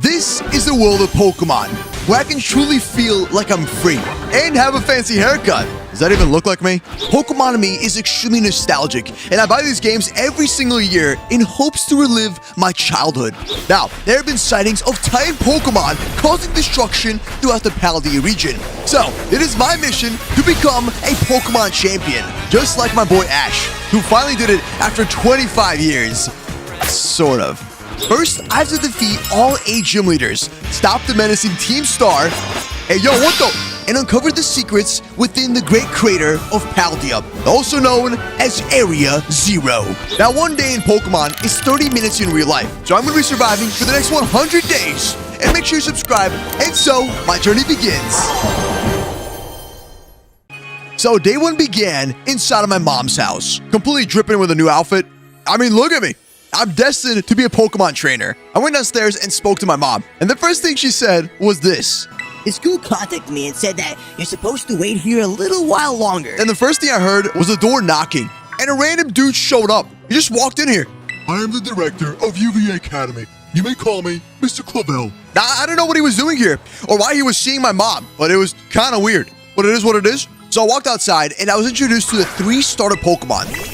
This is the world of Pokemon, where I can truly feel like I'm free and have a fancy haircut. Does that even look like me? Pokemon to me is extremely nostalgic, and I buy these games every single year in hopes to relive my childhood. Now, there have been sightings of Titan Pokemon causing destruction throughout the Paldea region. So, it is my mission to become a Pokemon champion, just like my boy Ash, who finally did it after 25 years. Sort of. First, I have to defeat all 8 gym leaders, stop the menacing Team Star, hey yo, what the? And uncover the secrets within the Great Crater of Paldea, also known as Area 0. Now, one day in Pokemon is 30 minutes in real life, so I'm going to be surviving for the next 100 days. And make sure you subscribe, and so my journey begins. So, day 1 began inside of my mom's house, completely dripping with a new outfit. I mean, look at me. I'm destined to be a Pokemon trainer. I went downstairs and spoke to my mom, and the first thing she said was this. The school contacted me and said that you're supposed to wait here a little while longer. And the first thing I heard was the door knocking, and a random dude showed up. He just walked in here. I am the director of UVA Academy. You may call me Mr. Clavel. Now, I don't know what he was doing here, or why he was seeing my mom, but it was kind of weird. But it is what it is. So I walked outside, and I was introduced to the 3 starter Pokemon.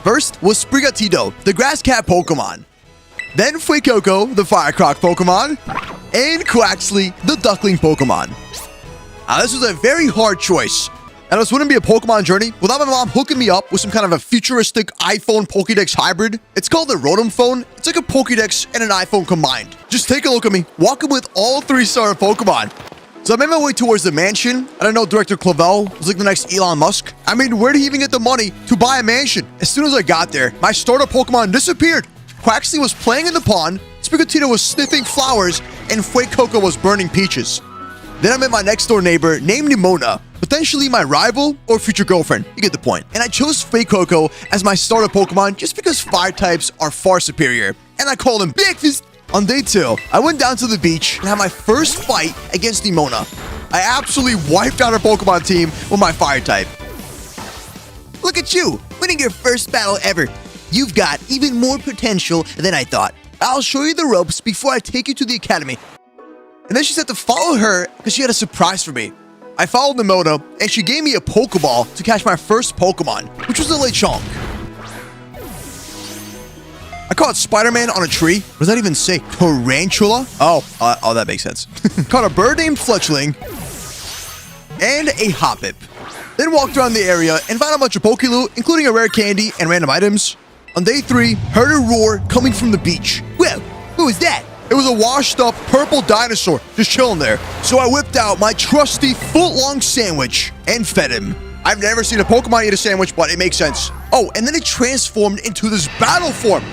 First was Sprigatito, the grass cat Pokemon. Then Fuecoco, the fire croc Pokemon. And Quaxly, the duckling Pokemon. Now, this was a very hard choice. And this wouldn't be a Pokemon journey without my mom hooking me up with some kind of a futuristic iPhone Pokédex hybrid. It's called the Rotom Phone. It's like a Pokédex and an iPhone combined. Just take a look at me, walking with all 3 starter Pokemon. So I made my way towards the mansion. I don't know, Director Clavel was like the next Elon Musk. I mean, where did he even get the money to buy a mansion? As soon as I got there, my starter Pokemon disappeared. Quaxly was playing in the pond, Sprigatito was sniffing flowers, and Fuecoco was burning peaches. Then I met my next door neighbor named Nimona, potentially my rival or future girlfriend. You get the point. And I chose Fuecoco as my starter Pokemon just because fire types are far superior. And I called him Breakfast. On day 2, I went down to the beach and had my first fight against Nimona. I absolutely wiped out her Pokemon team with my fire type. Look at you, winning your first battle ever. You've got even more potential than I thought. I'll show you the ropes before I take you to the academy. And then she said to follow her because she had a surprise for me. I followed Nimona and she gave me a Pokeball to catch my first Pokemon, which was a Lechonk. I caught Spider-Man on a tree. What does that even say? Tarantula? Oh, that makes sense. Caught a bird named Fletchling and a Hoppip. Then walked around the area and found a bunch of Pokeloot, including a rare candy and random items. On day 3, heard a roar coming from the beach. Well, who was that? It was a washed-up purple dinosaur just chilling there. So I whipped out my trusty foot-long sandwich and fed him. I've never seen a Pokemon eat a sandwich, but it makes sense. Oh, and then it transformed into this battle form.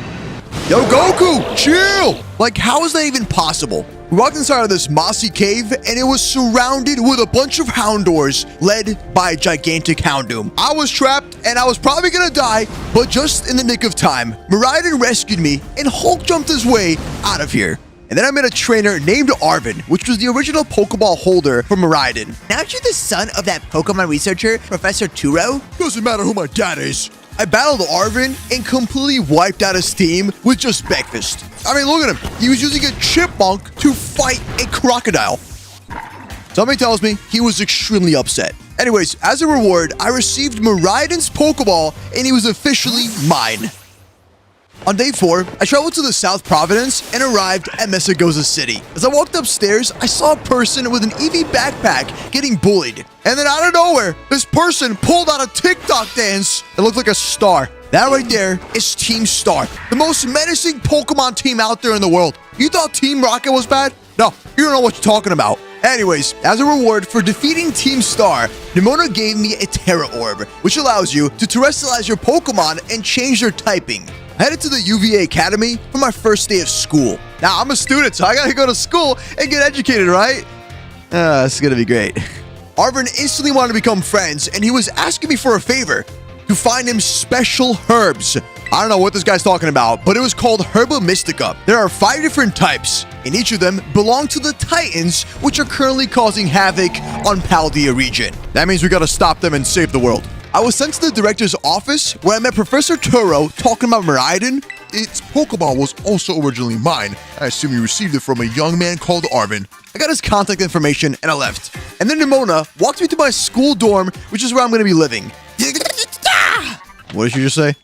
Yo, Goku, chill! Like, how is that even possible? We walked inside of this mossy cave, and it was surrounded with a bunch of Houndours, led by a gigantic Houndoom. I was trapped, and I was probably gonna die, but just in the nick of time, Miraidon rescued me, and Hulk jumped his way out of here. And then I met a trainer named Arvin, which was the original Pokeball holder for Miraidon. Aren't you the son of that Pokemon researcher, Professor Turo? Doesn't matter who my dad is. I battled Arvin and completely wiped out his team with just breakfast. I mean, look at him. He was using a chipmunk to fight a crocodile. Something tells me he was extremely upset. Anyways, as a reward, I received Miraidon's Pokeball and he was officially mine. On day 4, I traveled to the South Providence and arrived at Messagoza City. As I walked upstairs, I saw a person with an Eevee backpack getting bullied. And then out of nowhere, this person pulled out a TikTok dance that looked like a star. That right there is Team Star, the most menacing Pokemon team out there in the world. You thought Team Rocket was bad? No, you don't know what you're talking about. Anyways, as a reward for defeating Team Star, Nimona gave me a Terra Orb, which allows you to terrestrialize your Pokemon and change their typing. I headed to the UVA Academy for my first day of school. Now, I'm a student, so I gotta go to school and get educated, right? This is gonna be great. Arvin instantly wanted to become friends, and he was asking me for a favor, to find him special herbs. I don't know what this guy's talking about, but it was called Herba Mystica. There are 5 different types, and each of them belong to the Titans, which are currently causing havoc on Paldea region. That means we gotta stop them and save the world. I was sent to the director's office where I met Professor Turo talking about Miraidon, its Pokemon was also originally mine. I assume you received it from a young man called Arvin. I got his contact information and I left. And then Nimona walked me to my school dorm, which is where I'm going to be living. What did you just say?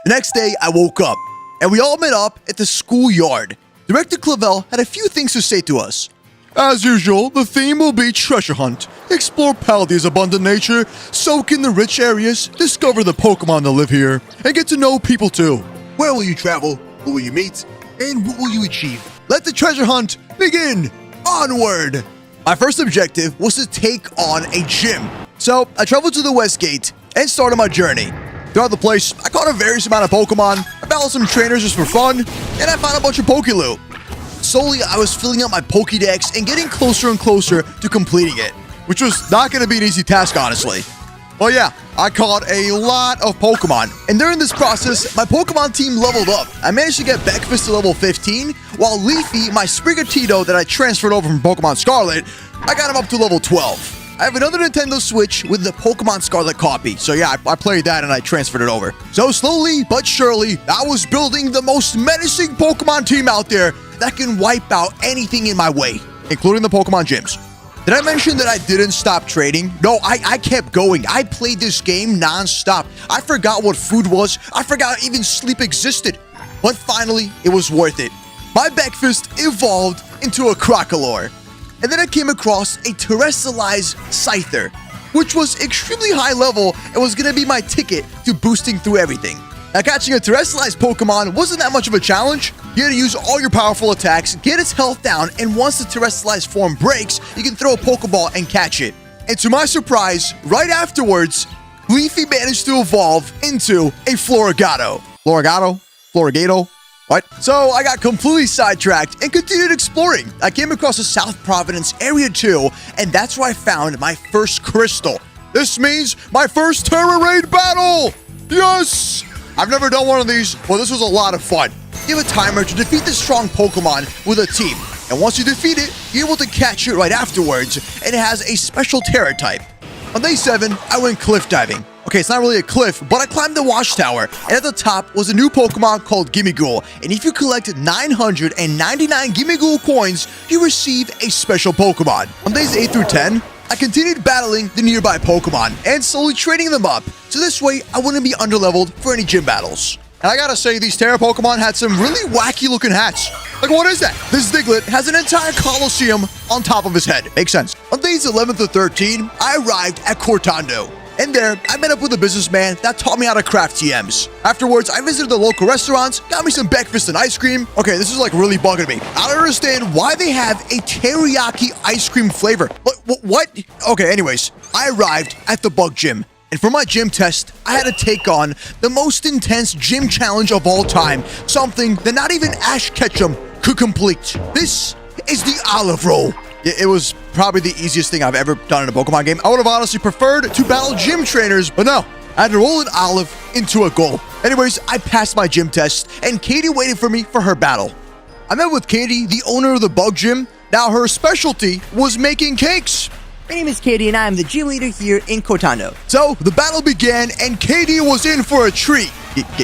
The next day, I woke up, and we all met up at the schoolyard. Director Clavel had a few things to say to us. As usual, the theme will be treasure hunt. Explore Paldea's abundant nature, soak in the rich areas, discover the Pokemon that live here, and get to know people too. Where will you travel? Who will you meet? And what will you achieve? Let the treasure hunt begin! Onward! My first objective was to take on a gym. So, I traveled to the West Gate and started my journey. Throughout the place, I caught a various amount of Pokemon, I battled some trainers just for fun, and I found a bunch of Pokeloot. Slowly, I was filling up my Pokédex and getting closer and closer to completing it, which was not going to be an easy task, honestly. Well, yeah, I caught a lot of Pokemon, and during this process, my Pokemon team leveled up. I managed to get Beckfist to level 15, while Leafy, my Sprigatito that I transferred over from Pokemon Scarlet, I got him up to level 12. I have another Nintendo Switch with the Pokemon Scarlet copy, so yeah, I played that and I transferred it over. So slowly but surely, I was building the most menacing Pokemon team out there that can wipe out anything in my way, including the Pokemon gyms. Did I mention that I didn't stop trading? No, I kept going. I played this game non-stop. I forgot what food was. I forgot even sleep existed. But finally, it was worth it. My Beckfist evolved into a Crocolore. And then I came across a terrestrialized Scyther, which was extremely high level and was going to be my ticket to boosting through everything. Now, catching a terrestrialized Pokemon wasn't that much of a challenge. You had to use all your powerful attacks, get its health down, and once the terrestrialized form breaks, you can throw a Pokeball and catch it. And to my surprise, right afterwards, Leafy managed to evolve into a Florigato. Florigato? What? So I got completely sidetracked and continued exploring. I came across the South Providence area too, and that's where I found my first crystal. This means my first Terra Raid battle! Yes! I've never done one of these, but this was a lot of fun. You have a timer to defeat this strong Pokemon with a team, and once you defeat it, you're able to catch it right afterwards, and it has a special Terra type. On day 7, I went cliff diving. Okay, it's not really a cliff, but I climbed the watchtower, and at the top was a new Pokemon called Gimmighoul, and if you collect 999 Gimmighoul coins, you receive a special Pokemon. On days 8 through 10, I continued battling the nearby Pokemon, and slowly training them up, so this way I wouldn't be underleveled for any gym battles. And I gotta say, these Terra Pokemon had some really wacky looking hats. Like, what is that? This Diglett has an entire Colosseum on top of his head. Makes sense. On days 11 to 13, I arrived at Cortando. And there, I met up with a businessman that taught me how to craft TMs. Afterwards, I visited the local restaurants, got me some breakfast and ice cream. Okay, this is like really bugging me. I don't understand why they have a teriyaki ice cream flavor. What? Okay, anyways, I arrived at the bug gym. And for my gym test, I had to take on the most intense gym challenge of all time. Something that not even Ash Ketchum could complete. This is the olive roll. It was probably the easiest thing I've ever done in a Pokemon game. I would have honestly preferred to battle gym trainers, but no. I had to roll an olive into a goal. Anyways, I passed my gym test, and Katie waited for me for her battle. I met with Katie, the owner of the bug gym. Now, her specialty was making cakes. My name is Katie, and I am the gym leader here in Cortando. So, the battle began, and Katie was in for a treat.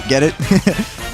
Get it?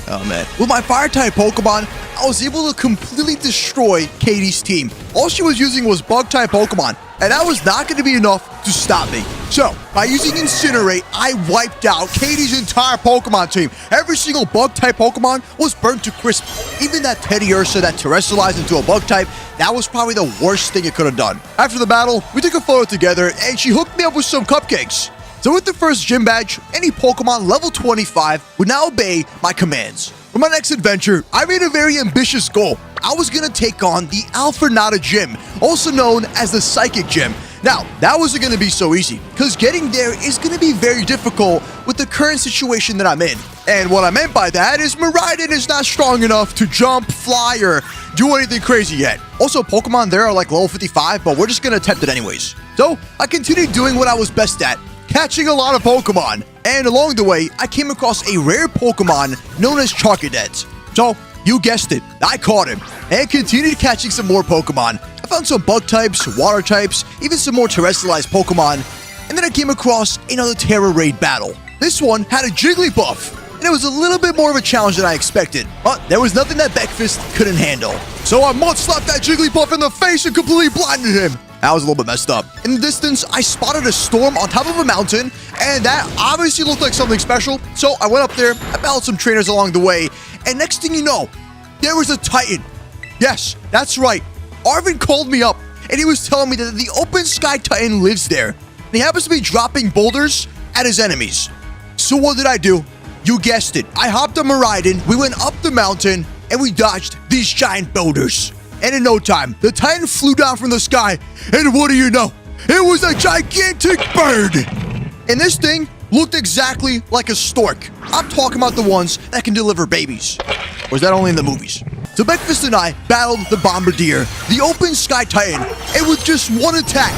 Oh, man. With my Fire-type Pokemon, I was able to completely destroy Katie's team. All she was using was Bug-type Pokemon, and that was not going to be enough to stop me. So, by using Incinerate, I wiped out Katie's entire Pokemon team. Every single Bug-type Pokemon was burnt to crisp. Even that Teddiursa that terrestrialized into a Bug-type, that was probably the worst thing it could have done. After the battle, we took a photo together, and she hooked me up with some cupcakes. So with the first gym badge, any Pokemon level 25 would now obey my commands. For my next adventure, I made a very ambitious goal. I was going to take on the Alfornata Gym, also known as the Psychic Gym. Now, that wasn't going to be so easy, because getting there is going to be very difficult with the current situation that I'm in. And what I meant by that is Miraidon is not strong enough to jump, fly, or do anything crazy yet. Also, Pokemon there are like level 55, but we're just going to attempt it anyways. So, I continued doing what I was best at, catching a lot of Pokemon. And along the way, I came across a rare Pokemon known as Charcadet. So, you guessed it, I caught him, and continued catching some more Pokemon. I found some bug types, water types, even some more terrestrialized Pokemon, and then I came across another Terra Raid battle. This one had a Jigglypuff. and it was a little bit more of a challenge than I expected. But there was nothing that Breakfast couldn't handle. So I mud-slapped that Jigglypuff in the face and completely blinded him. That was a little bit messed up. In the distance, I spotted a storm on top of a mountain, and that obviously looked like something special. So I went up there, I battled some trainers along the way, and next thing you know, there was a Titan. Yes, that's right. Arvin called me up, and he was telling me that the Open Sky Titan lives there. And he happens to be dropping boulders at his enemies. So what did I do? You guessed it. I hopped on Miraidon, we went up the mountain, and we dodged these giant boulders. And in no time, the Titan flew down from the sky, and what do you know? It was a gigantic bird! And this thing looked exactly like a stork. I'm talking about the ones that can deliver babies. Or is that only in the movies? So Breakfast and I battled the Bombardier, the Open Sky Titan, and with just one attack,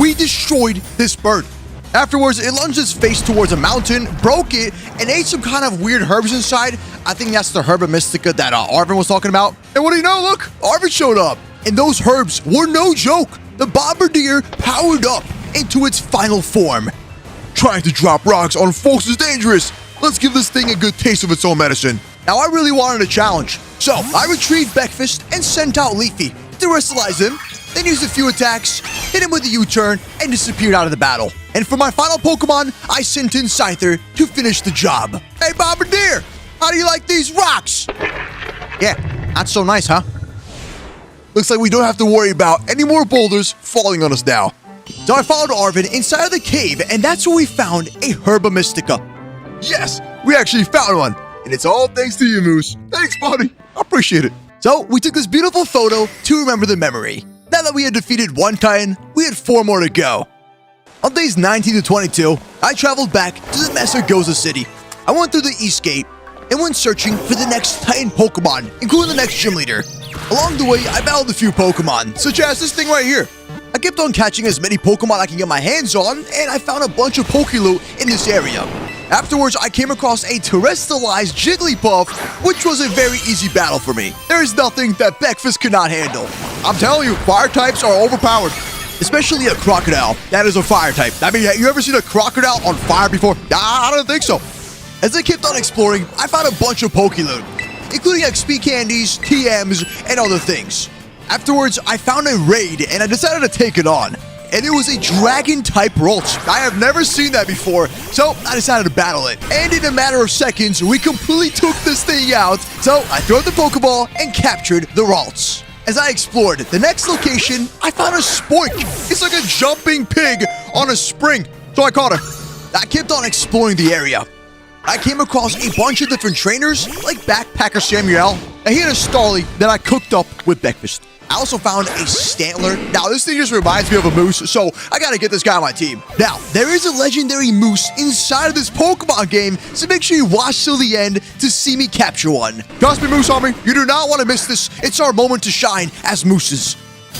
we destroyed this bird. Afterwards, it lunged its face towards a mountain, broke it, and ate some kind of weird herbs inside. I think that's the Herba Mystica that Arvin was talking about. And what do you know? Look, Arvin showed up. And those herbs were no joke. The Bombardier powered up into its final form. Trying to drop rocks on folks is dangerous. Let's give this thing a good taste of its own medicine. Now, I really wanted a challenge. So, I retrieved Breakfast and sent out Leafy to wrestleize him, then used a few attacks, hit him with a U-turn, and disappeared out of the battle. And for my final Pokemon, I sent in Scyther to finish the job. Hey, Bombardier, how do you like these rocks? Yeah, not so nice, huh? Looks like we don't have to worry about any more boulders falling on us now. So I followed Arvin inside of the cave, and that's where we found a Herba Mystica. Yes, we actually found one. And it's all thanks to you, Moose. Thanks, buddy. I appreciate it. So we took this beautiful photo to remember the memory. Now that we had defeated one Titan, we had 4 more to go. On days 19 to 22, I traveled back to the Mastergoza City. I went through the East Gate and went searching for the next Titan Pokemon, including the next gym leader. Along the way, I battled a few Pokemon, such as this thing right here. I kept on catching as many Pokemon I can get my hands on, and I found a bunch of Pokeloot in this area. Afterwards, I came across a terrestrialized Jigglypuff, which was a very easy battle for me. There is nothing that Breakfast could not handle. I'm telling you, fire types are overpowered. Especially a crocodile. That is a fire type. I mean, have you ever seen a crocodile on fire before? I don't think so. As I kept on exploring, I found a bunch of Pokeloot, including XP candies, TMs, and other things. Afterwards, I found a raid, and I decided to take it on. And it was a dragon-type Rolch. I have never seen that before, so I decided to battle it. And in a matter of seconds, we completely took this thing out, so I threw the Pokeball and captured the Rolch. As I explored the next location, I found a Spoink. It's like a jumping pig on a spring, so I caught her. I kept on exploring the area. I came across a bunch of different trainers, like Backpacker Samuel, and he had a Starly that I cooked up with breakfast. I also found a Stantler. Now, this thing just reminds me of a moose, so I gotta get this guy on my team. Now, there is a legendary moose inside of this Pokemon game, so make sure you watch till the end to see me capture one. Trust me, Moose Army, you do not want to miss this. It's our moment to shine as mooses.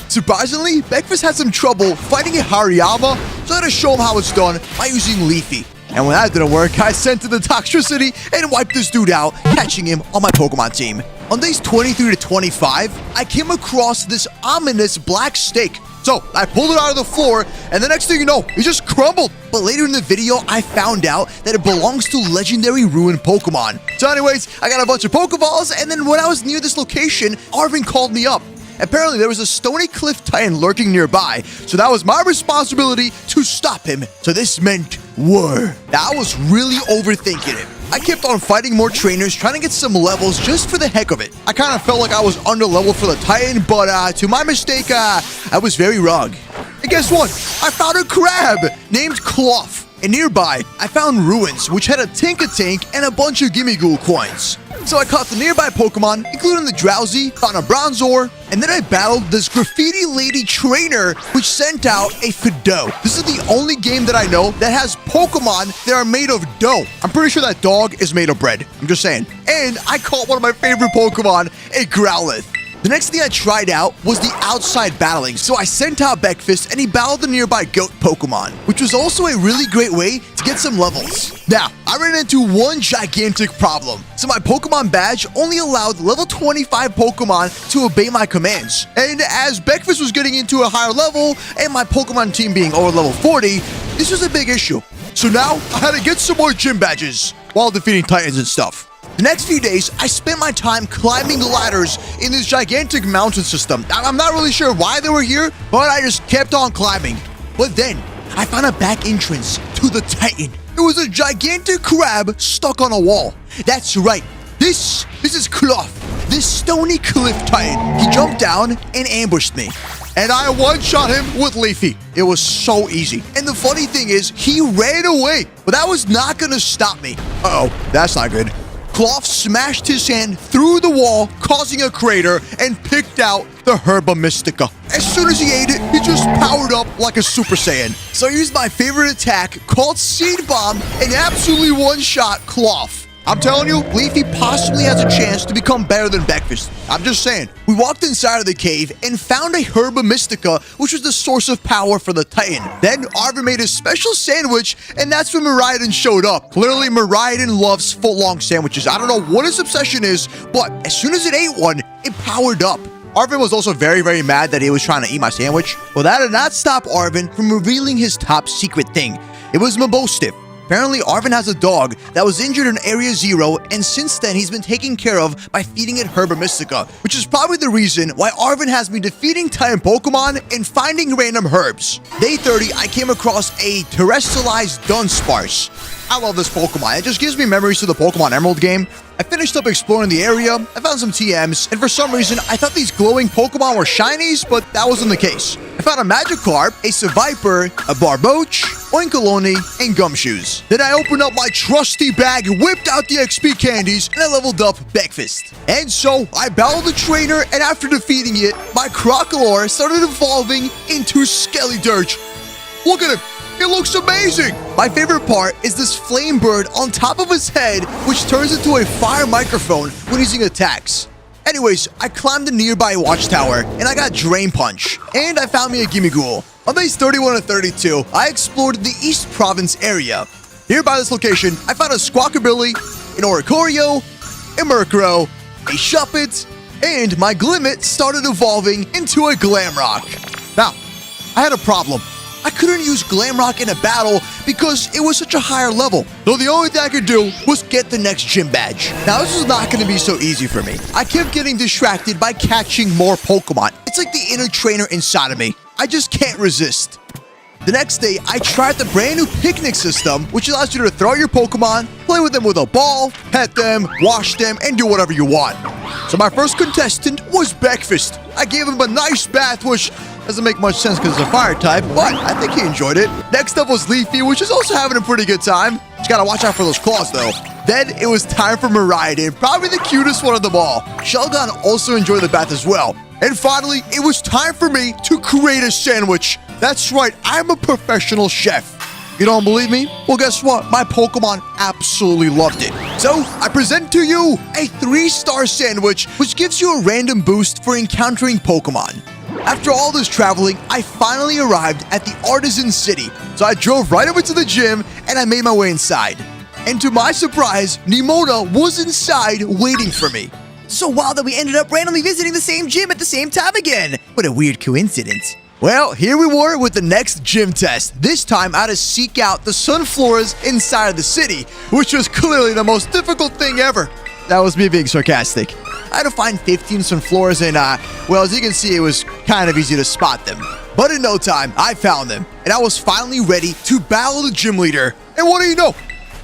Surprisingly, Breakfast had some trouble fighting a Hariyama, so I had to show him how it's done by using Leafy. And when that didn't work, I sent to the Toxtricity and wiped this dude out, catching him on my Pokemon team. On days 23 to 25, I came across this ominous black snake. So I pulled it out of the floor, and the next thing you know, it just crumbled. But later in the video, I found out that it belongs to legendary ruined Pokemon. So anyways, I got a bunch of Pokeballs, and then when I was near this location, Arvin called me up. Apparently, there was a Stony Cliff Titan lurking nearby, so that was my responsibility to stop him. So this meant war. Now, I was really overthinking it. I kept on fighting more trainers, trying to get some levels just for the heck of it. I kind of felt like I was under leveled for the Titan, but to my mistake, I was very wrong. And guess what? I found a crab named Cloth. And nearby, I found ruins, which had a Tinkatank and a bunch of Gimmighoul coins. So I caught the nearby Pokemon, including the Drowsy, found a Bronzor, and then I battled this Graffiti Lady trainer, which sent out a Fidough. This is the only game that I know that has Pokemon that are made of dough. I'm pretty sure that dog is made of bread. I'm just saying. And I caught one of my favorite Pokemon, a Growlithe. The next thing I tried out was the outside battling, so I sent out Breakfast and he battled the nearby goat Pokemon, which was also a really great way to get some levels. Now, I ran into one gigantic problem. So my Pokemon badge only allowed level 25 Pokemon to obey my commands. And as Breakfast was getting into a higher level and my Pokemon team being over level 40, this was a big issue. So now I had to get some more gym badges. while defeating Titans and stuff. The next few days, I spent my time climbing ladders in this gigantic mountain system. I'm not really sure why they were here, but I just kept on climbing. But then, I found a back entrance to the Titan. It was a gigantic crab stuck on a wall. That's right. This is Cloth, this stony cliff Titan. He jumped down and ambushed me. And I one-shot him with Leafy. It was so easy. And the funny thing is, he ran away. But that was not going to stop me. Uh-oh, that's not good. Cloth smashed his hand through the wall, causing a crater, and picked out the Herba Mystica. As soon as he ate it, he just powered up like a Super Saiyan. So I used my favorite attack called Seed Bomb and absolutely one-shot Cloth. I'm telling you, Leafy possibly has a chance to become better than Breakfast. I'm just saying. We walked inside of the cave and found a Herba Mystica, which was the source of power for the Titan. Then Arvin made a special sandwich, and that's when Miraidon showed up. Clearly, Miraidon loves footlong sandwiches. I don't know what his obsession is, but as soon as it ate one, it powered up. Arvin was also very, very mad that he was trying to eat my sandwich. Well, that did not stop Arvin from revealing his top secret thing. It was Mabostiff. Apparently, Arvin has a dog that was injured in Area 0, and since then, he's been taken care of by feeding it Herba Mystica, which is probably the reason why Arvin has me defeating Titan Pokemon and finding random herbs. Day 30, I came across a terrestrialized Dunsparce. I love this Pokemon. It just gives me memories of the Pokemon Emerald game. I finished up exploring the area, I found some TMs, and for some reason, I thought these glowing Pokemon were shinies, but that wasn't the case. I found a Magikarp, a Seviper, a Barboach, Oinkologne, and Gumshoes. Then I opened up my trusty bag, whipped out the XP candies, and I leveled up Breakfast. And so, I battled the trainer, and after defeating it, my Crocodile started evolving into Skeledirge. Look at him! It looks amazing! My favorite part is this flame bird on top of his head, which turns into a fire microphone when using attacks. Anyways, I climbed the nearby watchtower, and I got Drain Punch. And I found me a Gimmighoul. On days 31 and 32, I explored the East Province area. Here by this location, I found a Squawkabilly, an Oricorio, a Murkrow, a Shuppet, and my Glimmet started evolving into a Glamrock. Now, I had a problem. I couldn't use Glamrock in a battle because it was such a higher level. So the only thing I could do was get the next gym badge. Now this is not going to be so easy for me. I kept getting distracted by catching more Pokemon. It's like the inner trainer inside of me. I just can't resist. The next day, I tried the brand new picnic system, which allows you to throw your Pokemon, play with them with a ball, pet them, wash them, and do whatever you want. So my first contestant was Breakfast. I gave him a nice bath, which doesn't make much sense because it's a fire type, but I think he enjoyed it. Next up was Leafy, which is also having a pretty good time. Just gotta watch out for those claws, though. Then it was time for Miraidon, probably the cutest one of them all. Shelgon also enjoyed the bath as well. And finally, it was time for me to create a sandwich. That's right, I'm a professional chef. You don't believe me? Well, guess what? My Pokemon absolutely loved it. So, I present to you a 3-star sandwich, which gives you a random boost for encountering Pokemon. After all this traveling, I finally arrived at the Artisan City. So I drove right over to the gym, and I made my way inside. And to my surprise, Nimona was inside waiting for me. So wild that we ended up randomly visiting the same gym at the same time again. What a weird coincidence. Well, here we were with the next gym test. This time, I had to seek out the Sunfloras inside of the city, which was clearly the most difficult thing ever. That was me being sarcastic. I had to find 15 Sunfloras and, well, as you can see, it was kind of easy to spot them. But in no time, I found them, and I was finally ready to battle the gym leader. And what do you know?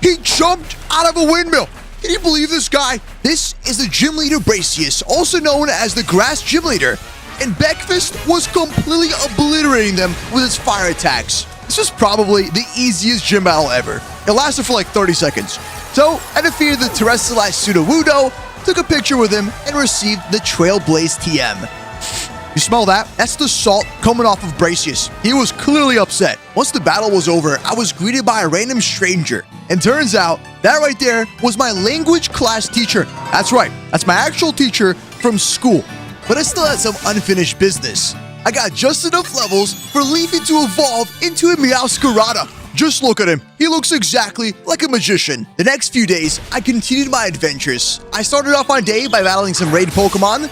He jumped out of a windmill. Can you believe this guy? This is the gym leader Bracius, also known as the Grass Gym Leader. And Breakfast was completely obliterating them with his fire attacks. This was probably the easiest gym battle ever. It lasted for like 30 seconds. So, I defeated the terrestrialized Sudowoodo, took a picture with him, and received the Trailblaze TM. You smell that? That's the salt coming off of Bracius. He was clearly upset. Once the battle was over, I was greeted by a random stranger. And turns out, that right there was my language class teacher. That's right, that's my actual teacher from school. But I still had some unfinished business. I got just enough levels for Leafy to evolve into a Meowscarada. Just look at him. He looks exactly like a magician. The next few days, I continued my adventures. I started off my day by battling some raid Pokemon.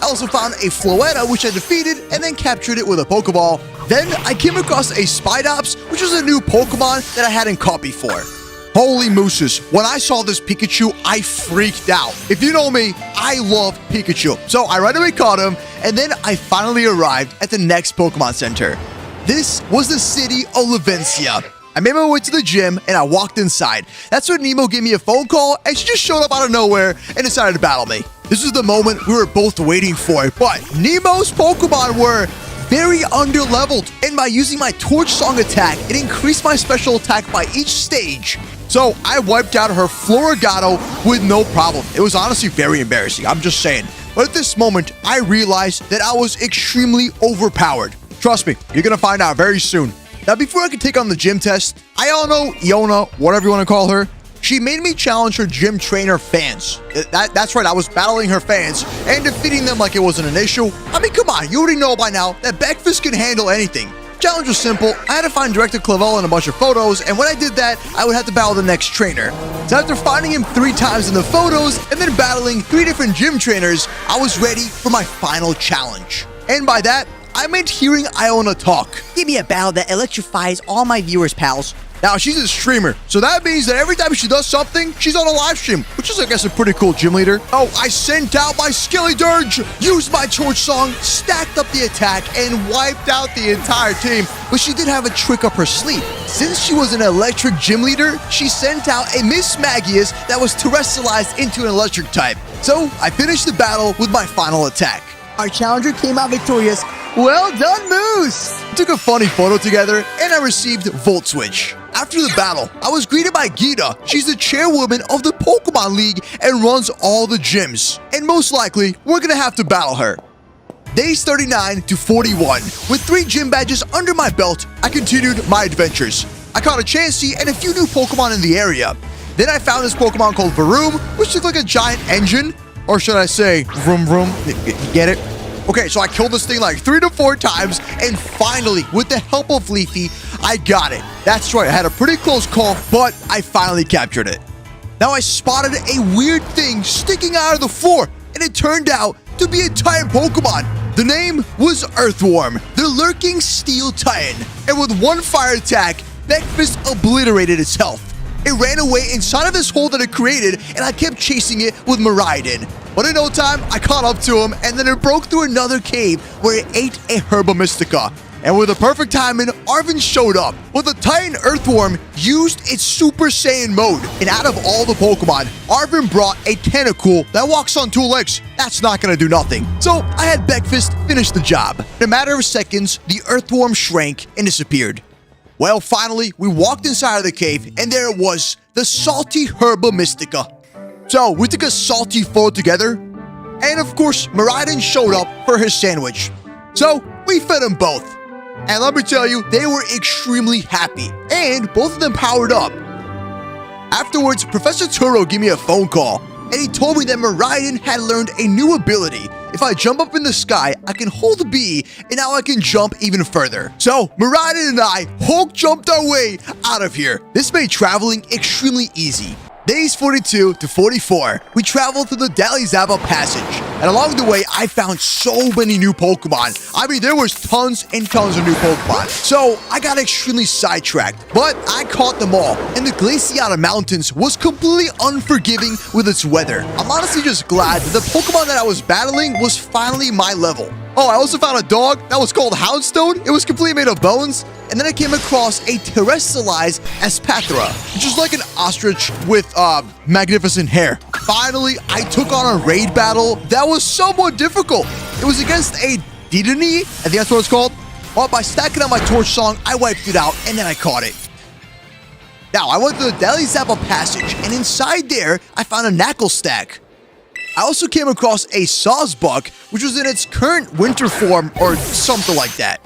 I also found a Floetta, which I defeated, and then captured it with a Pokeball. Then I came across a Spidops, which was a new Pokemon that I hadn't caught before. Holy mooses. When I saw this Pikachu, I freaked out. If you know me, I love Pikachu. So I right away caught him, and then I finally arrived at the next Pokemon Center. This was the city of Levencia. I made my way to the gym, and I walked inside. That's when Nemo gave me a phone call, and she just showed up out of nowhere and decided to battle me. This was the moment we were both waiting for, but Nemo's Pokemon were very underleveled, and by using my Torch Song attack, it increased my special attack by each stage. So I wiped out her Florigato with no problem. It was honestly very embarrassing, I'm just saying. But at this moment, I realized that I was extremely overpowered. Trust me, you're gonna find out very soon. Now, before I could take on the gym test, Iona, whatever you want to call her, she made me challenge her gym trainer fans. That's right, I was battling her fans and defeating them like it wasn't an issue. I mean, come on, you already know by now that Breakfast can handle anything. Challenge was simple. I had to find Director Clavel in a bunch of photos, and when I did that, I would have to battle the next trainer. So after finding him 3 times in the photos and then battling 3 different gym trainers, I was ready for my final challenge. And by that, I meant hearing Iona talk. Give me a battle that electrifies all my viewers, pals. Now, she's a streamer, so that means that every time she does something, she's on a live stream, which is, I guess, a pretty cool gym leader. Oh, I sent out my Skilly Dirge, used my Torch Song, stacked up the attack, and wiped out the entire team. But she did have a trick up her sleeve. Since she was an electric gym leader, she sent out a Miss Magius that was terrestrialized into an electric type. So, I finished the battle with my final attack. Our challenger came out victorious. Well done, Moose! We took a funny photo together, and I received Volt Switch. After the battle, I was greeted by Gita. She's the chairwoman of the Pokemon League and runs all the gyms. And most likely, we're gonna have to battle her. Days 39 to 41. With 3 gym badges under my belt, I continued my adventures. I caught a Chansey and a few new Pokemon in the area. Then I found this Pokemon called Varoom, which looked like a giant engine. Or should I say, vroom vroom? You get it? Okay, so I killed this thing like 3 to 4 times, and finally, with the help of Leafy, I got it. That's right, I had a pretty close call, but I finally captured it. Now I spotted a weird thing sticking out of the floor, and it turned out to be a Titan Pokemon. The name was Earthworm, the lurking steel Titan, and with 1 fire attack, Breakfast obliterated its health. It ran away inside of this hole that it created, and I kept chasing it with Miraidon. But in no time, I caught up to him, and then it broke through another cave where it ate a Herba Mystica. And with the perfect timing, Arven showed up. But the Titan Earthworm used its Super Saiyan mode. And out of all the Pokemon, Arven brought a Tentacool that walks on 2 legs. That's not gonna do nothing. So I had Breakfast finish the job. In a matter of seconds, the Earthworm shrank and disappeared. Well, finally, we walked inside of the cave, and there it was, the salty Herba Mystica. So, we took a salty photo together, and of course, Miraidon showed up for his sandwich. So, we fed them both. And let me tell you, they were extremely happy, and both of them powered up. Afterwards, Professor Turo gave me a phone call, and he told me that Miraidon had learned a new ability. If I jump up in the sky, I can hold B, and now I can jump even further. So, Miraidon and I Hulk jumped our way out of here. This made traveling extremely easy. Days 42 to 44, we traveled through the Dalizaba Passage, and along the way, I found so many new Pokemon. I mean, there was tons and tons of new Pokemon, so I got extremely sidetracked, but I caught them all, and the Glaciata Mountains was completely unforgiving with its weather. I'm honestly just glad that the Pokemon that I was battling was finally my level. Oh, I also found a dog that was called Houndstone. It was completely made of bones. And then I came across a terrestrialized Espathra, which is like an ostrich with magnificent hair. Finally, I took on a raid battle that was somewhat difficult. It was against a Dedenne, I think that's what it's called. Well, by stacking on my Torch Song, I wiped it out, and then I caught it. Now, I went to the Dalizaba Passage, and inside there, I found a Knuckle stack. I also came across a Sawsbuck, which was in its current winter form, or something like that.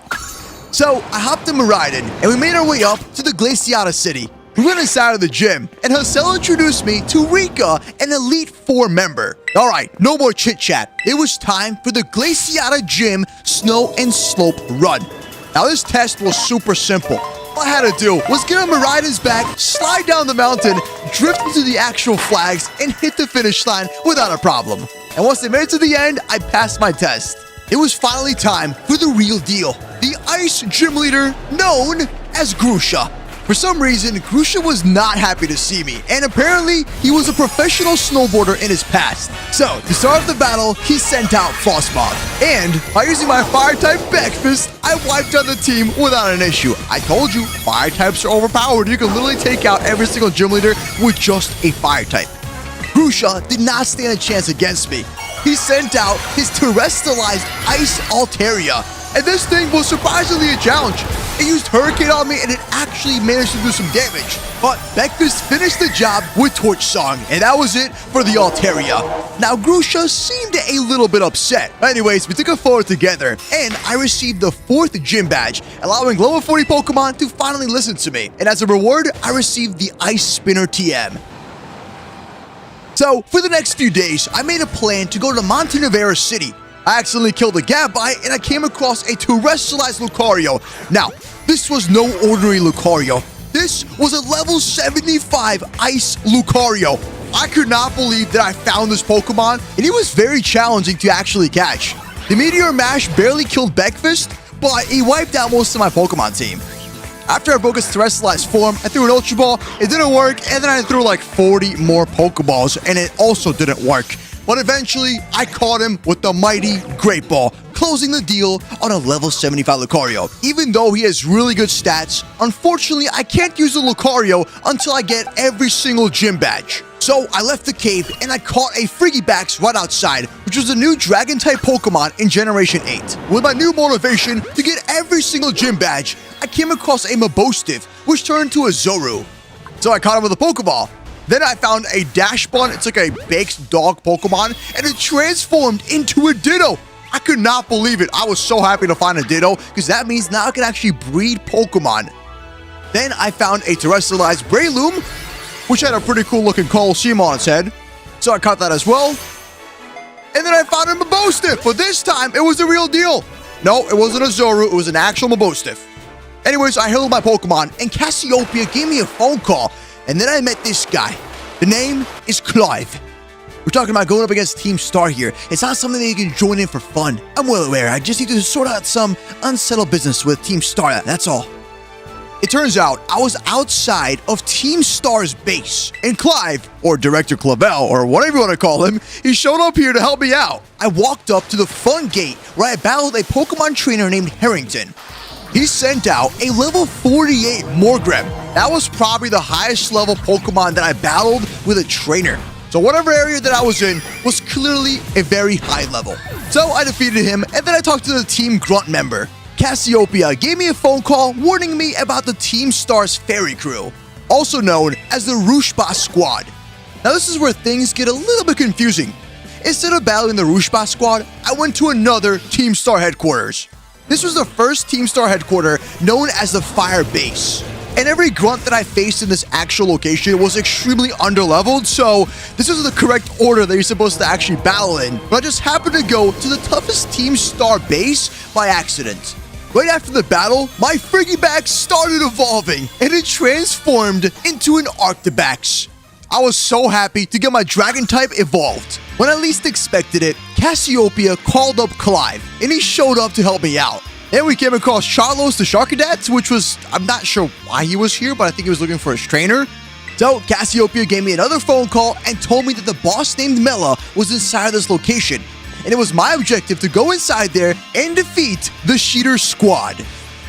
So, I hopped in Miraidon, and we made our way up to the Glaciata City. We went inside of the gym, and Hassel introduced me to Rika, an Elite 4 member. Alright, no more chit-chat. It was time for the Glaciata Gym Snow and Slope Run. Now, this test was super simple. All I had to do was get on Miraidon's back, slide down the mountain, drift into the actual flags, and hit the finish line without a problem. And once they made it to the end, I passed my test. It was finally time for the real deal. The Ice Gym Leader known as Grusha. For some reason, Grusha was not happy to see me, and apparently, he was a professional snowboarder in his past. So, to start off the battle, he sent out Frostmob, and by using my Fire-type Backfist, I wiped out the team without an issue. I told you, Fire types are overpowered. You can literally take out every single gym leader with just a Fire type. Grusha did not stand a chance against me. He sent out his terrestrialized Ice Altaria, and this thing was surprisingly a challenge. It used Hurricane on me, and it actually managed to do some damage. But Backfist finished the job with Torch Song, and that was it for the Altaria. Now, Grusha seemed a little bit upset. Anyways, we took a photo together, and I received the 4th gym badge, allowing level 40 Pokemon to finally listen to me. And as a reward, I received the Ice Spinner TM. So, for the next few days, I made a plan to go to Montenevera City. I accidentally killed a Gabite, and I came across a terrestrialized Lucario. Now, this was no ordinary Lucario. This was a level 75 Ice Lucario. I could not believe that I found this Pokemon, and he was very challenging to actually catch. The Meteor Mash barely killed Backfist, but he wiped out most of my Pokemon team. After I broke his terrestrialized form, I threw an Ultra Ball, it didn't work, and then I threw like 40 more Pokeballs, and it also didn't work. But eventually, I caught him with the mighty Great Ball, closing the deal on a level 75 Lucario. Even though he has really good stats, unfortunately, I can't use the Lucario until I get every single gym badge. So I left the cave and I caught a Frigibax right outside, which was a new Dragon-type Pokemon in Generation 8. With my new motivation to get every single gym badge, I came across a Mabostif, which turned into a Zoru. So I caught him with a Pokeball. Then I found a Dash Bun, it's like a baked dog Pokemon, and it transformed into a Ditto. I could not believe it. I was so happy to find a Ditto, because that means now I can actually breed Pokemon. Then I found a terrestrialized Breloom, which had a pretty cool looking Colosseum on its head. So I caught that as well. And then I found a Mabostif, but this time it was the real deal. No, it wasn't a Zoru, it was an actual Mabostif. Anyways, I healed my Pokemon, and Cassiopeia gave me a phone call. And then I met this guy. The name is Clive. We're talking about going up against Team Star here. It's not something that you can join in for fun. I'm well aware. I just need to sort out some unsettled business with Team Star. That's all. It turns out I was outside of Team Star's base. And Clive, or Director Clavel, or whatever you want to call him, he showed up here to help me out. I walked up to the front gate where I battled a Pokemon trainer named Harrington. He sent out a level 48 Morgrem. That was probably the highest level Pokemon that I battled with a trainer. So whatever area that I was in was clearly a very high level. So I defeated him, and then I talked to the Team Grunt member. Cassiopeia gave me a phone call warning me about the Team Star's Fairy Crew, also known as the Rushba Squad. Now this is where things get a little bit confusing. Instead of battling the Rushba Squad, I went to another Team Star headquarters. This was the first Team Star headquarters known as the Fire Base. And every grunt that I faced in this actual location was extremely underleveled, so this was the correct order that you're supposed to actually battle in. But I just happened to go to the toughest Team Star base by accident. Right after the battle, my Frigibax started evolving, and it transformed into an Arctibax. I was so happy to get my Dragon type evolved. When I least expected it, Cassiopeia called up Clive, and he showed up to help me out. Then we came across Charlos the Sharkadat, which was, I'm not sure why he was here, but I think he was looking for his trainer. So Cassiopeia gave me another phone call and told me that the boss named Mela was inside this location. And it was my objective to go inside there and defeat the Sheeter Squad.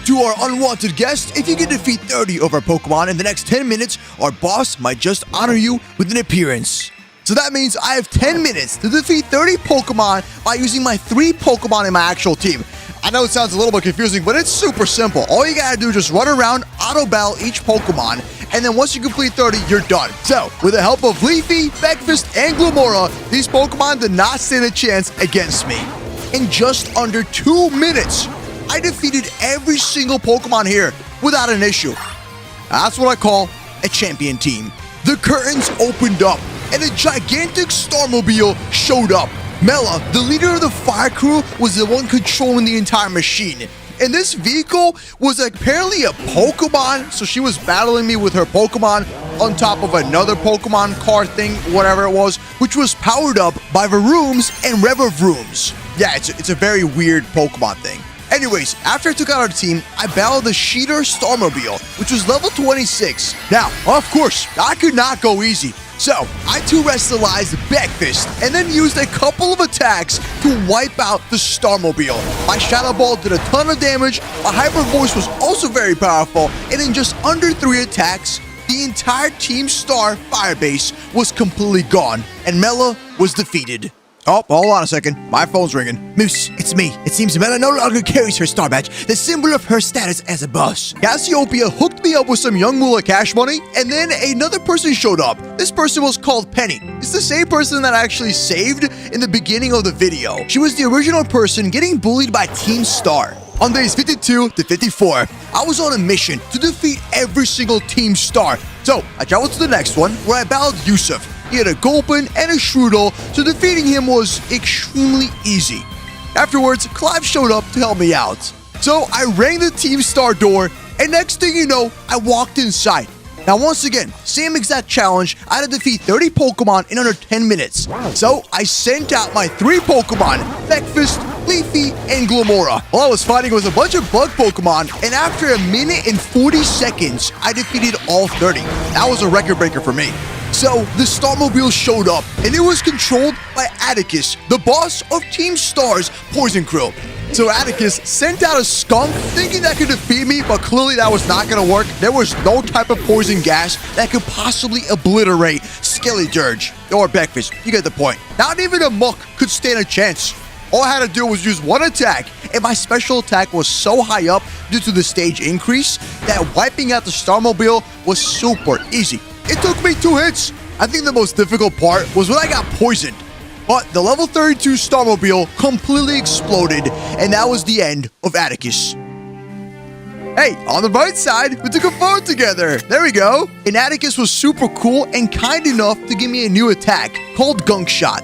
To our unwanted guest, if you can defeat 30 of our Pokemon in the next 10 minutes, our boss might just honor you with an appearance. So that means I have 10 minutes to defeat 30 Pokemon by using my 3 Pokemon in my actual team. I know it sounds a little bit confusing, but it's super simple. All you gotta do is just run around, auto battle each Pokemon, and then once you complete 30, you're done. So, with the help of Leafy, Backfist, and Glumora, these Pokemon did not stand a chance against me. In just under 2 minutes, I defeated every single Pokemon here without an issue. That's what I call a champion team. The curtains opened up, and a gigantic Starmobile showed up. Mela, the leader of the fire crew, was the one controlling the entire machine. And this vehicle was apparently a Pokemon, so she was battling me with her Pokemon on top of another Pokemon car thing, whatever it was, which was powered up by Varooms and Revervrooms. Yeah, it's a very weird Pokemon thing. Anyways, after I took out our team, I battled the Sheeter Starmobile, which was level 26. Now, of course, I could not go easy. So, I 2-restalized Breakfast and then used a couple of attacks to wipe out the Starmobile. My Shadow Ball did a ton of damage, my Hyper Voice was also very powerful, and in just under 3 attacks, the entire Team Star Firebase was completely gone, and Mela was defeated. Oh, hold on a second. My phone's ringing. Moose, it's me. It seems Mela no longer carries her star badge, the symbol of her status as a boss. Cassiopeia hooked me up with some young Moolah cash money, and then another person showed up. This person was called Penny. It's the same person that I actually saved in the beginning of the video. She was the original person getting bullied by Team Star. On days 52 to 54, I was on a mission to defeat every single Team Star. So, I traveled to the next one, where I battled Yusuf. He had a Gulpin and a Strudel, so defeating him was extremely easy. Afterwards, Clive showed up to help me out. So I rang the Team Star door, and next thing you know, I walked inside. Now once again, same exact challenge, I had to defeat 30 Pokemon in under 10 minutes. So I sent out my 3 Pokemon, Breakfast, Leafy, and Glamora. While I was fighting, it was a bunch of bug Pokemon, and after a minute and 40 seconds, I defeated all 30. That was a record breaker for me. So, the Starmobile showed up, and it was controlled by Atticus, the boss of Team Star's Poison Crew. So Atticus sent out a skunk thinking that could defeat me, but clearly that was not going to work. There was no type of poison gas that could possibly obliterate Skellydirge or Breakfast. You get the point. Not even a Muck could stand a chance. All I had to do was use one attack, and my special attack was so high up due to the stage increase that wiping out the Starmobile was super easy. It took me 2 hits. I think the most difficult part was when I got poisoned. But the level 32 Starmobile completely exploded, and that was the end of Atticus. Hey, on the right side, we took a photo together. There we go. And Atticus was super cool and kind enough to give me a new attack called Gunk Shot.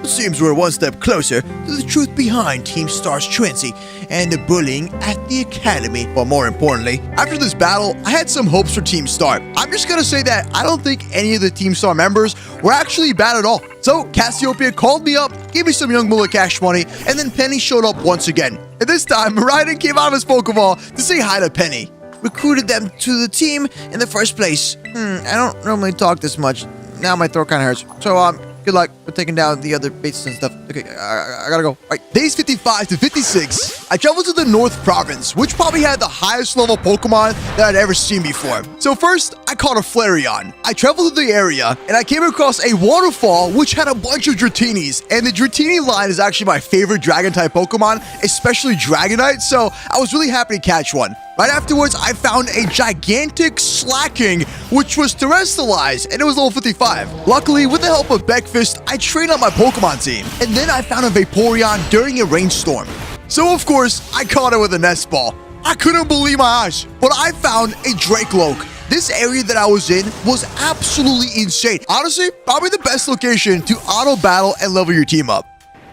It seems we're one step closer to the truth behind Team Star's truancy and the bullying at the academy. But more importantly, after this battle, I had some hopes for Team Star. I'm just gonna say that I don't think any of the Team Star members were actually bad at all. So Cassiopeia called me up, gave me some young Moolah cash money, and then Penny showed up once again. And this time, Raiden came out of his Pokeball to say hi to Penny. Recruited them to the team in the first place. I don't normally talk this much. Now my throat kind of hurts. So, good luck with taking down the other bases and stuff. Okay, I gotta go. All right. Days 55 to 56, I traveled to the North Province, which probably had the highest level Pokemon that I'd ever seen before. So first, I caught a Flareon. I traveled to the area, and I came across a waterfall which had a bunch of Dratinis, and the Dratini line is actually my favorite Dragon-type Pokemon, especially Dragonite, so I was really happy to catch one. Right afterwards, I found a gigantic Slacking, which was terrestrialized, and it was level 55. Luckily, with the help of Breakfast, I trained on my Pokemon team, and then I found a Vaporeon during a rainstorm. So of course, I caught it with a Nest Ball. I couldn't believe my eyes, but I found a Dracloak. This area that I was in was absolutely insane. Honestly, probably the best location to auto battle and level your team up.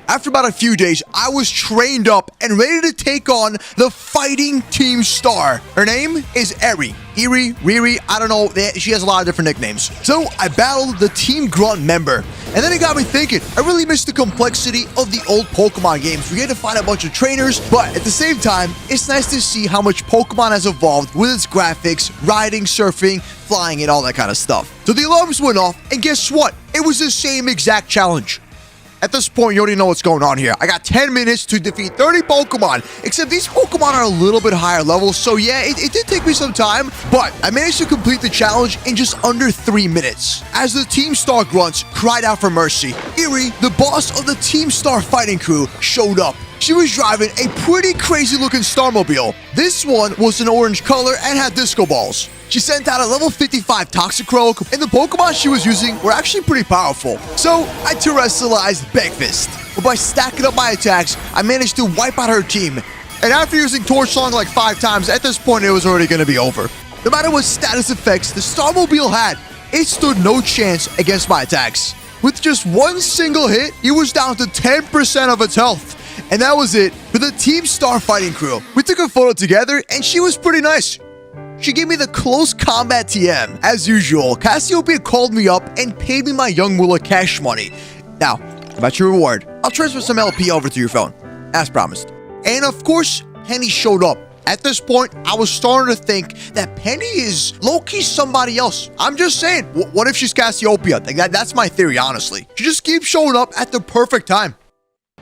After about a few days, I was trained up and ready to take on the fighting Team Star. Her name is Eri. Eri, Riri, I don't know. She has a lot of different nicknames. So I battled the Team Grunt member. And then it got me thinking, I really missed the complexity of the old Pokemon games. We had to find a bunch of trainers, but at the same time, it's nice to see how much Pokemon has evolved with its graphics, riding, surfing, flying, and all that kind of stuff. So the alarms went off, and guess what? It was the same exact challenge. At this point, you already know what's going on here. I got 10 minutes to defeat 30 Pokemon, except these Pokemon are a little bit higher level, so yeah, it did take me some time, but I managed to complete the challenge in just under 3 minutes. As the Team Star grunts cried out for mercy, Eri, the boss of the Team Star fighting crew, showed up. She was driving a pretty crazy looking Starmobile. This one was an orange color and had disco balls. She sent out a level 55 Toxicroak, and the Pokemon she was using were actually pretty powerful. So I terrestrialized Breakfast. But by stacking up my attacks, I managed to wipe out her team. And after using Torch Song like 5 times, at this point it was already going to be over. No matter what status effects the Starmobile had, it stood no chance against my attacks. With just one single hit, it was down to 10% of its health. And that was it for the Team Star fighting crew. We took a photo together, and she was pretty nice. She gave me the close combat TM. As usual, Cassiopeia called me up and paid me my young Moolah cash money. Now, about your reward, I'll transfer some LP over to your phone, as promised. And of course, Penny showed up. At this point, I was starting to think that Penny is low-key somebody else. I'm just saying, what if she's Cassiopeia? Like that's my theory, honestly. She just keeps showing up at the perfect time.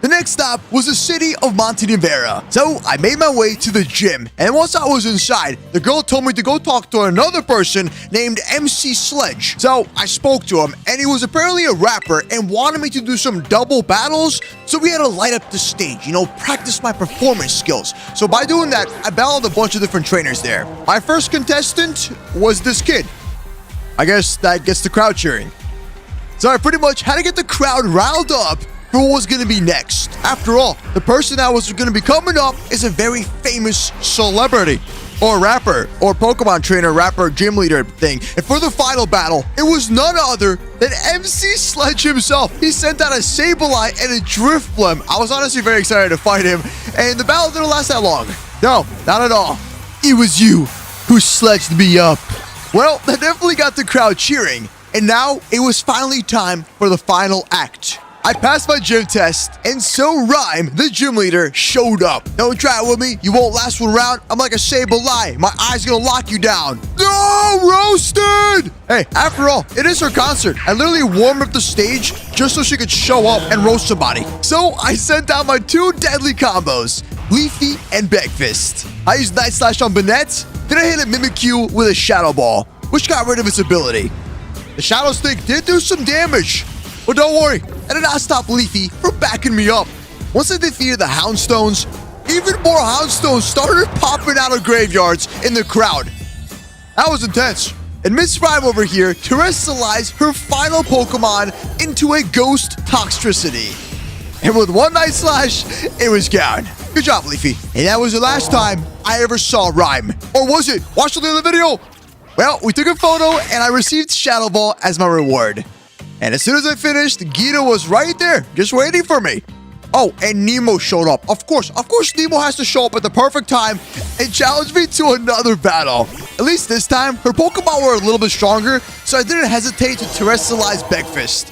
The next stop was the city of Montenevera. So I made my way to the gym, and once I was inside, the girl told me to go talk to another person named MC Sledge. So I spoke to him, and he was apparently a rapper and wanted me to do some double battles. So we had to light up the stage, practice my performance skills. So by doing that, I battled a bunch of different trainers there. My first contestant was this kid. I guess that gets the crowd cheering. So I pretty much had to get the crowd riled up for what was going to be next. After all, the person that was going to be coming up is a very famous celebrity, or rapper, or Pokemon trainer, rapper, gym leader thing. And for the final battle, it was none other than MC Sledge himself. He sent out a Sableye and a Drifblim. I was honestly very excited to fight him, and the battle didn't last that long. No, not at all. It was you who sledged me up. Well, that definitely got the crowd cheering, and now it was finally time for the final act. I passed my gym test, and so Rhyme, the gym leader, showed up. Don't try it with me. You won't last one round. I'm like a Sableye. My eyes gonna lock you down. No, roasted! Hey, after all, it is her concert. I literally warmed up the stage just so she could show up and roast somebody. So I sent out my two deadly combos, Leafy and Breakfast. I used Night Slash on Banette, then I hit a Mimikyu with a Shadow Ball, which got rid of its ability. The Shadow Stick did do some damage, but don't worry, I did not stop Leafy from backing me up. Once I defeated the Houndstones, even more Houndstones started popping out of graveyards in the crowd. That was intense. And Miss Rhyme over here terrestrialized her final Pokemon into a Ghost Toxtricity. And with one Night Slash, it was gone. Good job, Leafy. And that was the last time I ever saw Rhyme. Or was it? Watch the end of the video. Well, we took a photo and I received Shadow Ball as my reward. And as soon as I finished, Gita was right there, just waiting for me. Oh, and Nemo showed up. Of course, Nemo has to show up at the perfect time and challenge me to another battle. At least this time, her Pokemon were a little bit stronger, so I didn't hesitate to terrestrialize Breakfast.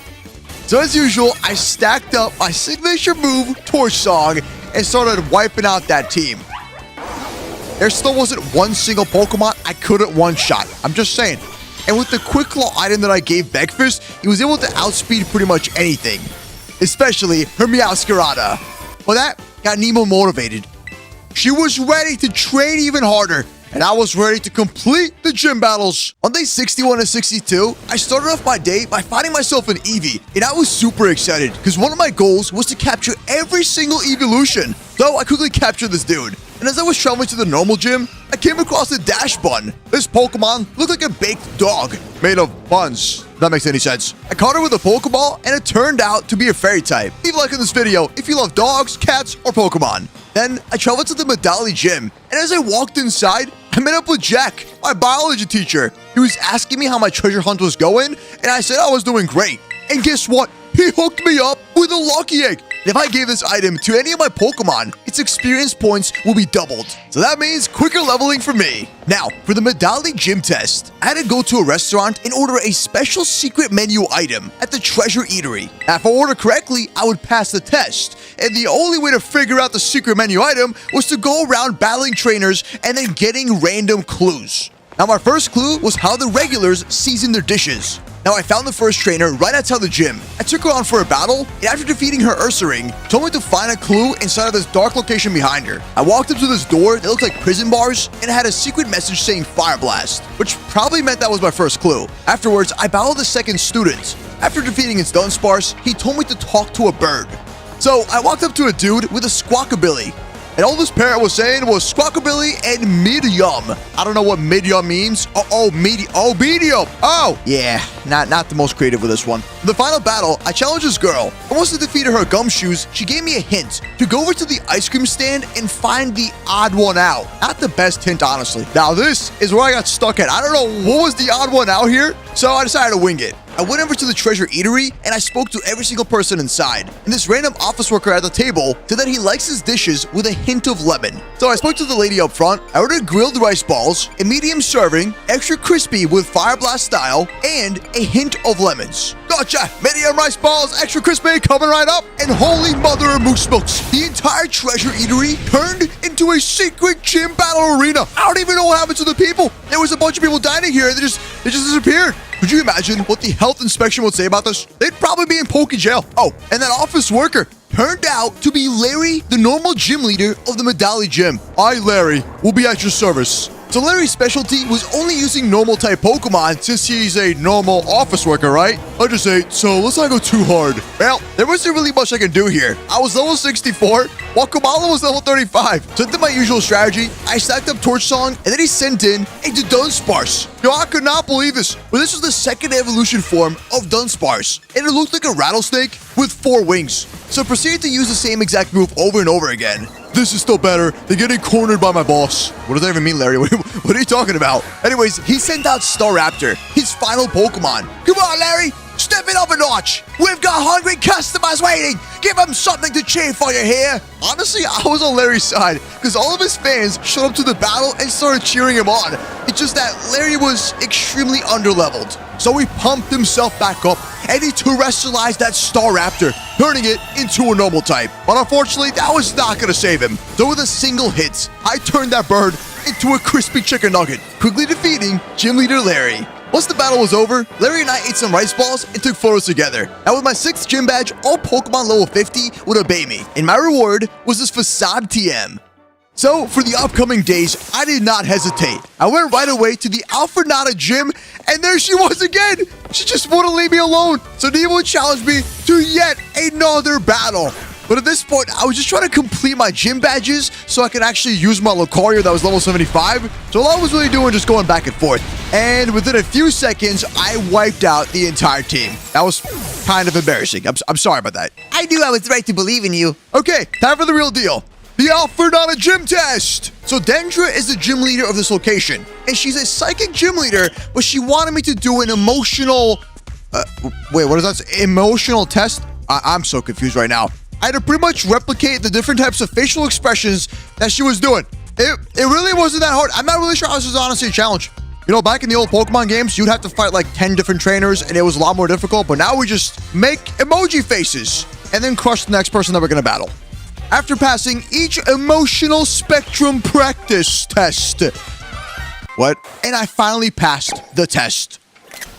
So as usual, I stacked up my signature move, Torch Song, and started wiping out that team. There still wasn't one single Pokemon I couldn't one-shot. I'm just saying. And with the Quick Claw item that I gave Breakfast, he was able to outspeed pretty much anything, especially her Meowscarada. Well, that got Nemo motivated. She was ready to train even harder, and I was ready to complete the gym battles. On day 61 and 62, I started off my day by finding myself an Eevee, and I was super excited because one of my goals was to capture every single evolution. So I quickly captured this dude. And as I was traveling to the normal gym, I came across a Dash Bun. This Pokemon looked like a baked dog made of buns. If that makes any sense. I caught her with a Pokeball, and it turned out to be a fairy type. Leave a like in this video if you love dogs, cats, or Pokemon. Then I traveled to the Medali gym, and as I walked inside, I met up with Jack, my biology teacher. He was asking me how my treasure hunt was going, and I said I was doing great. And guess what? He hooked me up with a Lucky Egg. And if I gave this item to any of my Pokemon, its experience points will be doubled. So that means quicker leveling for me. Now, for the Medali gym test, I had to go to a restaurant and order a special secret menu item at the Treasure Eatery. Now, if I ordered correctly, I would pass the test. And the only way to figure out the secret menu item was to go around battling trainers and then getting random clues. Now, my first clue was how the regulars season their dishes. Now, I found the first trainer right outside the gym. I took her on for a battle, and after defeating her Ursaring, told me to find a clue inside of this dark location behind her. I walked up to this door that looked like prison bars, and it had a secret message saying Fire Blast, which probably meant that was my first clue. Afterwards, I battled the second student. After defeating its Dunsparce, he told me to talk to a bird. So, I walked up to a dude with a Squawkabilly. And all this parrot was saying was Squawkabilly and Medium. I don't know what Medium means. Medium. Oh, yeah, not the most creative with this one. In the final battle, I challenged this girl. And once I defeated her gumshoes, she gave me a hint to go over to the ice cream stand and find the odd one out. Not the best hint, honestly. Now, this is where I got stuck at. I don't know what was the odd one out here, so I decided to wing it. I went over to the treasure eatery and I spoke to every single person inside. And this random office worker at the table said that he likes his dishes with a hint of lemon. So I spoke to the lady up front. I ordered grilled rice balls, a medium serving, extra crispy with fire blast style, and a hint of lemons. Gotcha! Medium rice balls, extra crispy, coming right up. And holy mother of moose milks, the entire treasure eatery turned into a secret gym battle arena. I don't even know what happened to the people. There was a bunch of people dining here and they just disappeared. Could you imagine what the health inspection would say about this? They'd probably be in pokey jail. Oh, and that office worker turned out to be Larry, the normal gym leader of the Medalli gym. I, Larry, will be at your service. So Larry's specialty was only using normal type Pokemon since he's a normal office worker, right? I just ate, so let's not go too hard. Well, there wasn't really much I could do here. I was level 64, while Kamala was level 35. So I did my usual strategy. I stacked up Torch Song, and then he sent in into Dunsparce. Yo, I could not believe this. But this was the second evolution form of Dunsparce, and it looked like a rattlesnake with 4 wings. So I proceeded to use the same exact move over and over again. This is still better than getting cornered by my boss. What does that even mean, Larry? What are you talking about? Anyways, he sent out Staraptor, his final Pokemon. Come on, Larry. Step it up a notch. We've got hungry customers waiting. Give them something to cheer for, you hear? Honestly, I was on Larry's side because all of his fans showed up to the battle and started cheering him on. It's just that Larry was extremely underleveled. So he pumped himself back up and he terrestrialized that Staraptor, turning it into a normal type. But unfortunately, that was not going to save him. So with a single hit, I turned that bird into a crispy chicken nugget, quickly defeating Gym Leader Larry. Once the battle was over, Larry and I ate some rice balls and took photos together. Now with my 6th gym badge, all Pokemon level 50 would obey me. And my reward was this Facade TM. So for the upcoming days, I did not hesitate. I went right away to the Alfrenata gym, and there she was again. She just wouldn't leave me alone. So Nemo challenged me to yet another battle. But at this point, I was just trying to complete my gym badges so I could actually use my Lucario that was level 75. So all I was really doing just going back and forth. And within a few seconds, I wiped out the entire team. That was kind of embarrassing. I'm sorry about that. I knew I was right to believe in you. Okay, time for the real deal. The Alfrenata gym test! So Dendra is the gym leader of this location. And she's a psychic gym leader, but she wanted me to do an emotional... wait, what is that? Emotional test? I'm so confused right now. I had to pretty much replicate the different types of facial expressions that she was doing. It really wasn't that hard. I'm not really sure how this is honestly a challenge. You know, back in the old Pokemon games, you'd have to fight like 10 different trainers, and it was a lot more difficult. But now we just make emoji faces and then crush the next person that we're going to battle. After passing each emotional spectrum practice test. What? And I finally passed the test.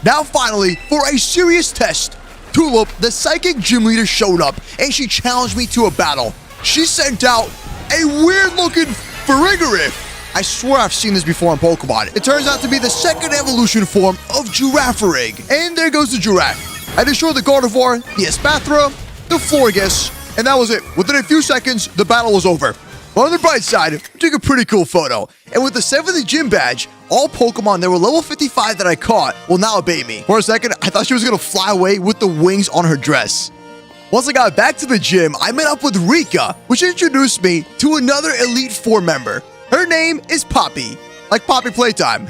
Now finally, for a serious test, Tulip, the psychic gym leader, showed up and she challenged me to a battle. She sent out a weird-looking Farigiraf. I swear I've seen this before in Pokemon. It turns out to be the second evolution form of Girafarig. And there goes the giraffe. I destroyed the Gardevoir, the Espathra, the Florges, and that was it. Within a few seconds, the battle was over. But on the bright side, I took a pretty cool photo. And with the 7th gym badge, all Pokemon that were level 55 that I caught will now obey me. For a second, I thought she was going to fly away with the wings on her dress. Once I got back to the gym, I met up with Rika, which introduced me to another Elite Four member. Her name is Poppy, like Poppy Playtime.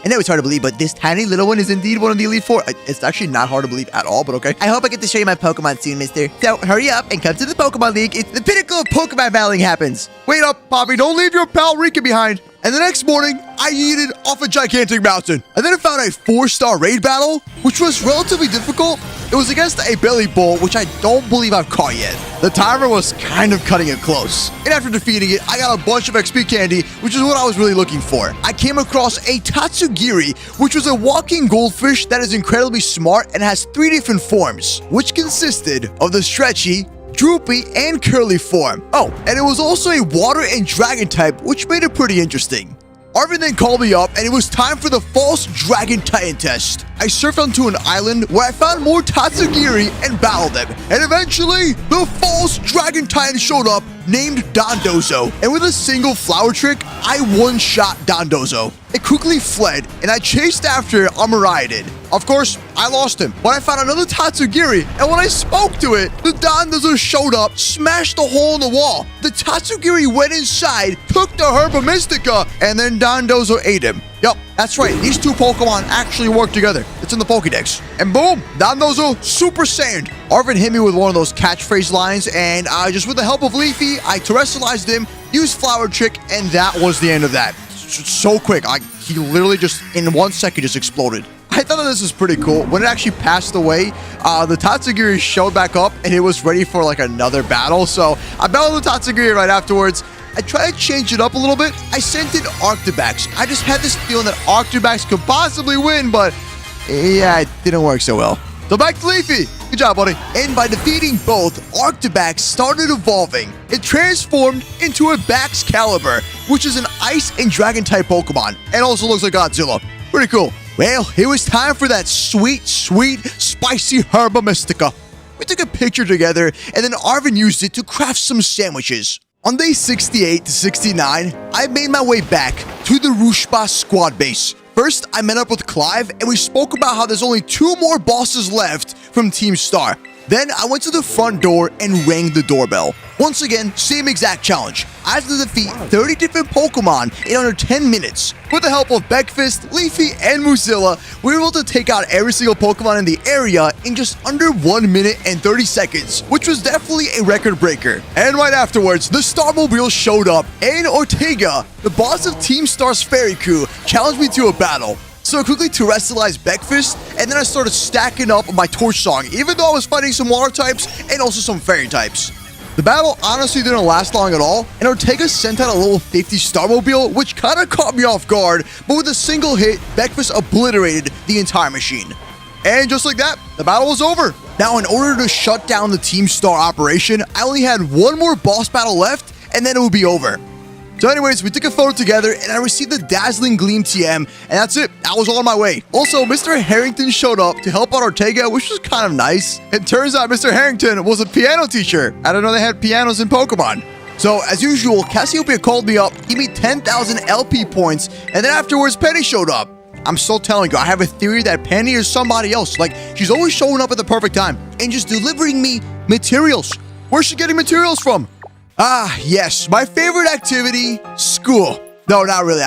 I know it's hard to believe, but this tiny little one is indeed one of the Elite Four. It's actually not hard to believe at all, but okay. I hope I get to show you my Pokemon soon, mister. So hurry up and come to the Pokemon League. It's the pinnacle of Pokemon battling happens. Wait up, Poppy. Don't leave your pal Rika behind. And the next morning, I yeeted off a gigantic mountain. And then I found a 4-star raid battle, which was relatively difficult. It was against a belly bull, which I don't believe I've caught yet. The timer was kind of cutting it close. And after defeating it, I got a bunch of XP candy, which is what I was really looking for. I came across a Tatsugiri, which was a walking goldfish that is incredibly smart and has 3 different forms, which consisted of the stretchy, droopy, and curly form. Oh, and it was also a water and dragon type, which made it pretty interesting. Arvin then called me up, and it was time for the false dragon titan test. I surfed onto an island where I found more Tatsugiri and battled them. And eventually, the false dragon titan showed up, named Dondozo. And with a single flower trick, I one-shot Dondozo. It quickly fled, and I chased after it on Miraidon. Of course, I lost him, but I found another Tatsugiri, and when I spoke to it, the Dondozo showed up, smashed a hole in the wall. The Tatsugiri went inside, took the Herba Mystica, and then Dondozo ate him. Yup, that's right, these two Pokemon actually work together. It's in the Pokédex. And boom, down goes a Super Saiyan. Arvin hit me with one of those catchphrase lines, and just with the help of Leafy, I terrestrialized him, used Flower Trick, and that was the end of that. So quick. He literally just, in 1 second, just exploded. I thought that this was pretty cool. When it actually passed away, the Tatsugiri showed back up, and it was ready for, like, another battle. So I battled the Tatsugiri right afterwards. I tried to change it up a little bit. I sent in Arctibax. I just had this feeling that Arctibax could possibly win, but yeah, it didn't work so well. So back to Leafy. Good job, buddy. And by defeating both, Arctibax started evolving. It transformed into a Baxcalibur, which is an ice and dragon type Pokemon, and also looks like Godzilla. Pretty cool. Well, it was time for that sweet, sweet, spicy Herba Mystica. We took a picture together, and then Arvin used it to craft some sandwiches. On day 68 to 69, I made my way back to the Rushba squad base. First, I met up with Clive, and we spoke about how there's only 2 more bosses left from Team Star. Then I went to the front door and rang the doorbell. Once again, same exact challenge. I had to defeat 30 different Pokemon in under 10 minutes. With the help of Beckfist, Leafy, and Muzilla, we were able to take out every single Pokemon in the area in just under 1 minute and 30 seconds, which was definitely a record breaker. And right afterwards, the Starmobile showed up, and Ortega, the boss of Team Star's Fairy Crew, challenged me to a battle. So I quickly terrestrialized Beckfist, and then I started stacking up my Torch Song, even though I was fighting some water types and also some fairy types. The battle honestly didn't last long at all, and Ortega sent out a level 50 Starmobile, which kind of caught me off guard, but with a single hit, Beckfist obliterated the entire machine. And just like that, the battle was over. Now, in order to shut down the Team Star operation, I only had one more boss battle left, and then it would be over. So anyways, we took a photo together, and I received the Dazzling Gleam TM, and that's it. I was on my way. Also, Mr. Harrington showed up to help out Ortega, which was kind of nice. It turns out Mr. Harrington was a piano teacher. I didn't know they had pianos in Pokemon. So, as usual, Cassiopeia called me up, gave me 10,000 LP points, and then afterwards, Penny showed up. I'm still telling you, I have a theory that Penny is somebody else. Like, she's always showing up at the perfect time and just delivering me materials. Where's she getting materials from? Ah, yes, my favorite activity, school. No, not really.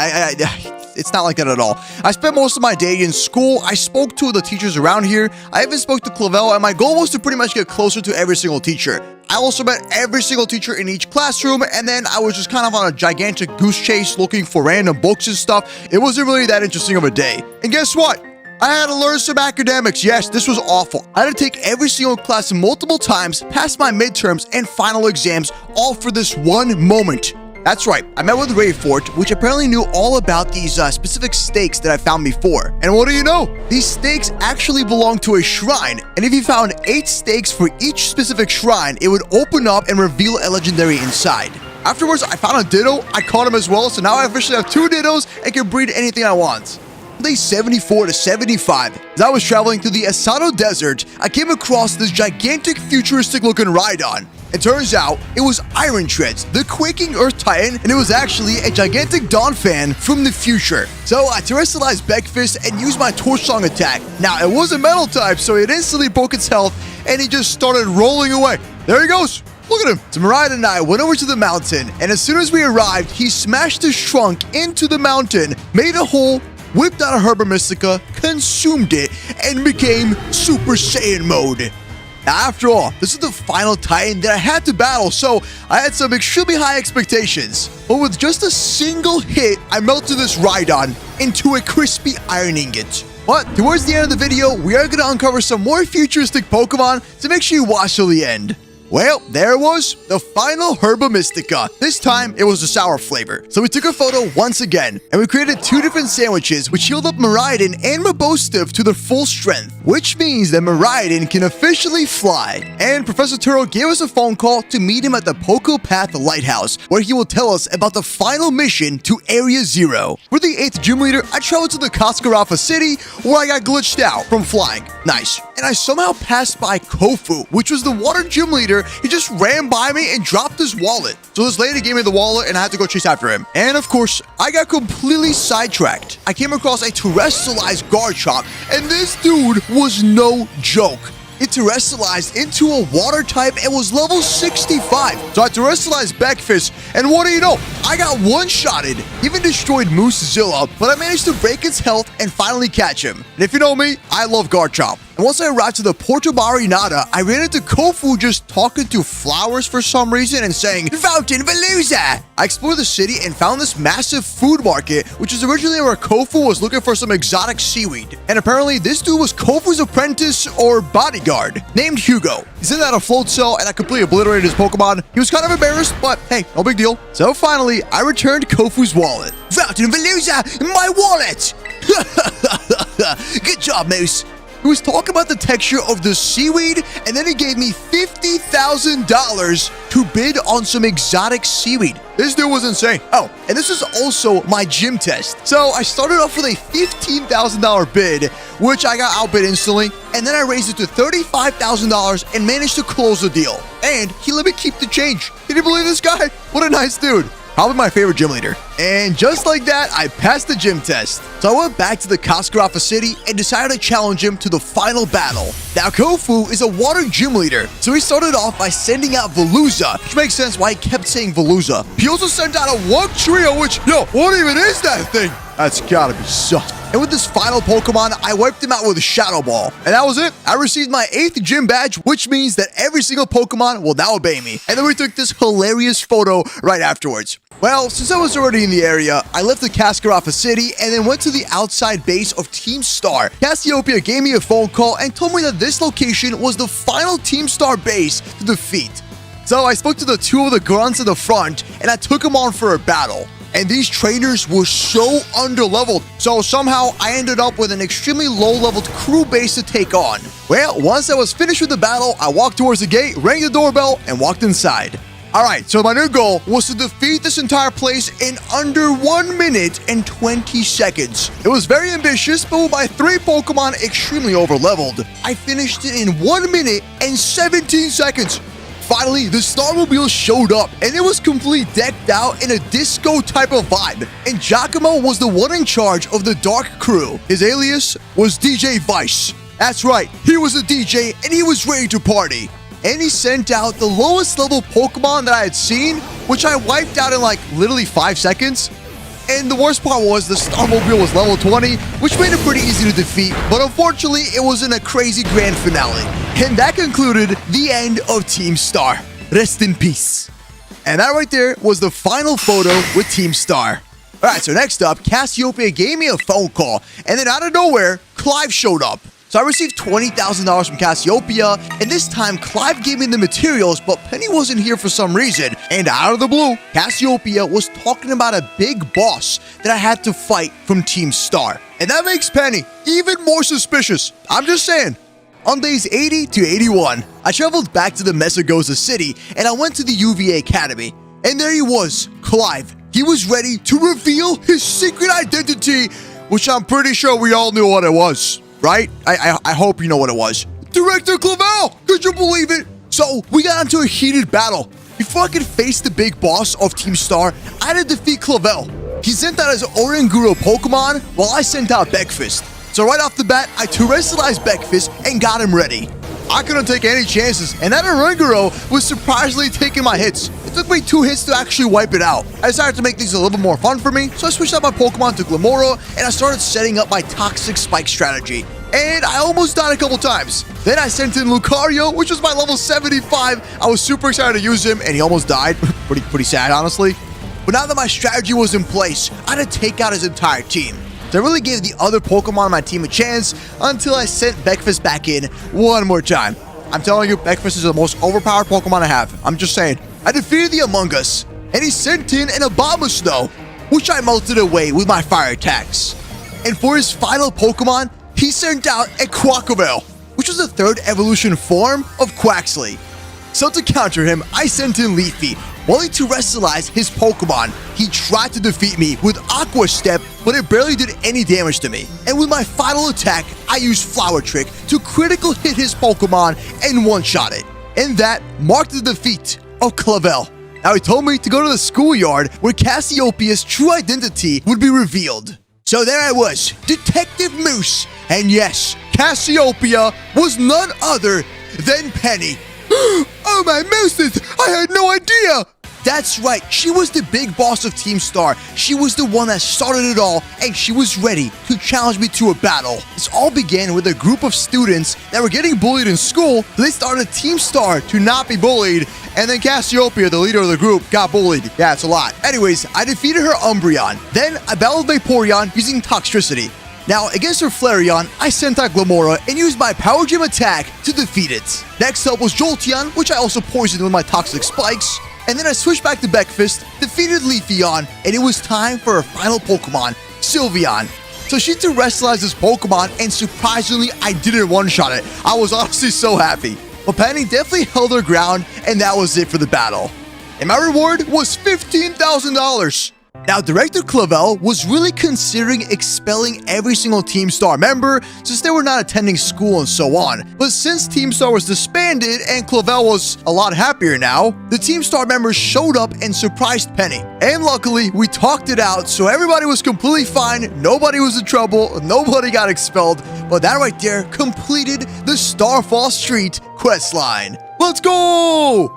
It's not like that at all. I spent most of my day in school. I spoke to the teachers around here. I even spoke to Clavel, and my goal was to pretty much get closer to every single teacher. I also met every single teacher in each classroom, and then I was just kind of on a gigantic goose chase looking for random books and stuff. It wasn't really that interesting of a day. And guess what? I had to learn some academics. Yes, this was awful. I had to take every single class multiple times, pass my midterms and final exams, all for this one moment. That's right, I met with Rayfort, which apparently knew all about these specific stakes that I found before. And what do you know? These stakes actually belong to a shrine, and if you found 8 stakes for each specific shrine, it would open up and reveal a legendary inside. Afterwards, I found a Ditto, I caught him as well, so now I officially have 2 Dittos and can breed anything I want. Day 74 to 75, as I was traveling through the Asado Desert, I came across this gigantic futuristic looking Rhydon. It turns out it was Iron Treads, the quaking Earth Titan, and it was actually a gigantic Dawn fan from the future. So I terrestrialized Beckfist and used my Torch Song attack. Now it was a metal type, so it instantly broke its health and he just started rolling away. There he goes. Look at him. So Mariah and I went over to the mountain, and as soon as we arrived, he smashed his trunk into the mountain, made a hole, whipped out a Herba Mystica, consumed it, and became Super Saiyan mode. Now, after all, this is the final Titan that I had to battle, so I had some extremely high expectations. But with just a single hit, I melted this Rhydon into a crispy iron ingot. But towards the end of the video, we are going to uncover some more futuristic Pokemon, so make sure you watch till the end. Well, there it was, the final Herba Mystica. This time, it was a sour flavor. So we took a photo once again, and we created 2 different sandwiches, which healed up Miraidon and Mabosstiff to their full strength, which means that Miraidon can officially fly. And Professor Turo gave us a phone call to meet him at the Pocopath Lighthouse, where he will tell us about the final mission to Area 0. For the 8th gym leader, I traveled to the Cascarafa City, where I got glitched out from flying. Nice. And I somehow passed by Kofu, which was the water gym leader. He just ran by me and dropped his wallet. So this lady gave me the wallet and I had to go chase after him. And of course, I got completely sidetracked. I came across a terrestrialized Garchomp, and this dude was no joke. It terrestrialized into a water type and was level 65. So I terrestrialized Beckfist, and what do you know? I got one-shotted, even destroyed Moosezilla, but I managed to break its health and finally catch him. And if you know me, I love Garchomp. And once I arrived to the Porto Marinada, I ran into Kofu just talking to flowers for some reason and saying, "Fountain Veluza!" I explored the city and found this massive food market, which is originally where Kofu was looking for some exotic seaweed. And apparently, this dude was Kofu's apprentice or bodyguard, named Hugo. He's in that a float cell, and I completely obliterated his Pokemon. He was kind of embarrassed, but hey, no big deal. So finally, I returned Kofu's wallet. Fountain Veluza, my wallet! Good job, Moose. He was talking about the texture of the seaweed, and then he gave me $50,000 to bid on some exotic seaweed. This dude was insane. Oh, and this is also my gym test. So I started off with a $15,000 bid, which I got outbid instantly, and then I raised it to $35,000 and managed to close the deal. And he let me keep the change. Can you believe this guy? What a nice dude. Probably my favorite gym leader. And just like that, I passed the gym test. So I went back to the Cascarafa City and decided to challenge him to the final battle. Now, Kofu is a water gym leader, so he started off by sending out Veluza, which makes sense why he kept saying Veluza. He also sent out a Wug Trio, which, what even is that thing? That's gotta be sus. And with this final Pokemon, I wiped him out with a Shadow Ball. And that was it. I received my 8th gym badge, which means that every single Pokemon will now obey me. And then we took this hilarious photo right afterwards. Well, since I was already in the area, I left the Cascarafa City and then went to the outside base of Team Star. Cassiopeia gave me a phone call and told me that this location was the final Team Star base to defeat. So I spoke to the 2 of the grunts in the front and I took them on for a battle. And these trainers were so underleveled, so somehow I ended up with an extremely low-leveled crew base to take on. Well, once I was finished with the battle, I walked towards the gate, rang the doorbell, and walked inside. Alright, so my new goal was to defeat this entire place in under 1 minute and 20 seconds. It was very ambitious, but with my 3 Pokemon extremely overleveled, I finished it in 1 minute and 17 seconds. Finally, the Starmobile showed up, and it was completely decked out in a disco type of vibe. And Giacomo was the one in charge of the Dark Crew. His alias was DJ Vice. That's right, he was a DJ, and he was ready to party. And he sent out the lowest level Pokemon that I had seen, which I wiped out in like literally 5 seconds. And the worst part was the Starmobile was level 20, which made it pretty easy to defeat, but unfortunately it was in a crazy grand finale. And that concluded the end of Team Star. Rest in peace. And that right there was the final photo with Team Star. Alright, so next up, Cassiopeia gave me a phone call, and then out of nowhere, Clive showed up. So I received $20,000 from Cassiopeia, and this time Clive gave me the materials, but Penny wasn't here for some reason. And out of the blue, Cassiopeia was talking about a big boss that I had to fight from Team Star. And that makes Penny even more suspicious. I'm just saying. On days 80 to 81, I traveled back to the Mesagoza city, and I went to the UVA Academy. And there he was, Clive. He was ready to reveal his secret identity, which I'm pretty sure we all knew what it was. Right? I hope you know what it was. Director Clavel! Could you believe it? So, we got into a heated battle. Before I could face the big boss of Team Star, I had to defeat Clavel. He sent out his Oranguro Pokemon, while I sent out Beckfist. So right off the bat, I terrestrialized Beckfist and got him ready. I couldn't take any chances, and that Oranguro was surprisingly taking my hits. It took me 2 hits to actually wipe it out. I decided to make things a little bit more fun for me, so I switched out my Pokemon to Glamora, and I started setting up my Toxic Spike strategy. And I almost died a couple times. Then I sent in Lucario, which was my level 75. I was super excited to use him, and he almost died. pretty sad, honestly. But now that my strategy was in place, I had to take out his entire team. So I really gave the other Pokemon on my team a chance until I sent Beckfist back in one more time. I'm telling you, Beckfist is the most overpowered Pokemon I have. I'm just saying. I defeated the Among Us, and he sent in an Abomasnow, which I melted away with my fire attacks. And for his final Pokemon, he sent out a Quaquaval, which was the 3rd evolution form of Quaxley. So to counter him, I sent in Leafy. While he terrestrialized his Pokemon, he tried to defeat me with Aqua Step, but it barely did any damage to me. And with my final attack, I used Flower Trick to critical hit his Pokemon and one-shot it. And that marked the defeat of Clavel. Now he told me to go to the schoolyard where Cassiopeia's true identity would be revealed. So there I was, Detective Moose. And yes, Cassiopeia was none other than Penny. Oh my mooses, I had no idea! That's right, she was the big boss of Team Star. She was the one that started it all, and she was ready to challenge me to a battle. This all began with a group of students that were getting bullied in school, so they started Team Star to not be bullied, and then Cassiopeia, the leader of the group, got bullied. Yeah, it's a lot. Anyways, I defeated her Umbreon. Then I battled Vaporeon using Toxtricity. Now, against her Flareon, I sent out Glamora and used my Power Gym attack to defeat it. Next up was Jolteon, which I also poisoned with my Toxic Spikes. And then I switched back to Breakfast, defeated Leafeon, and it was time for her final Pokemon, Sylveon. So she terrestrialized this Pokemon, and surprisingly, I didn't one-shot it. I was honestly so happy. But Penny definitely held her ground, and that was it for the battle. And my reward was $15,000. Now, Director Clavel was really considering expelling every single Team Star member since they were not attending school and so on. But since Team Star was disbanded and Clavel was a lot happier now, the Team Star members showed up and surprised Penny. And luckily, we talked it out, so everybody was completely fine, nobody was in trouble, nobody got expelled. But that right there completed the Starfall Street questline. Let's go!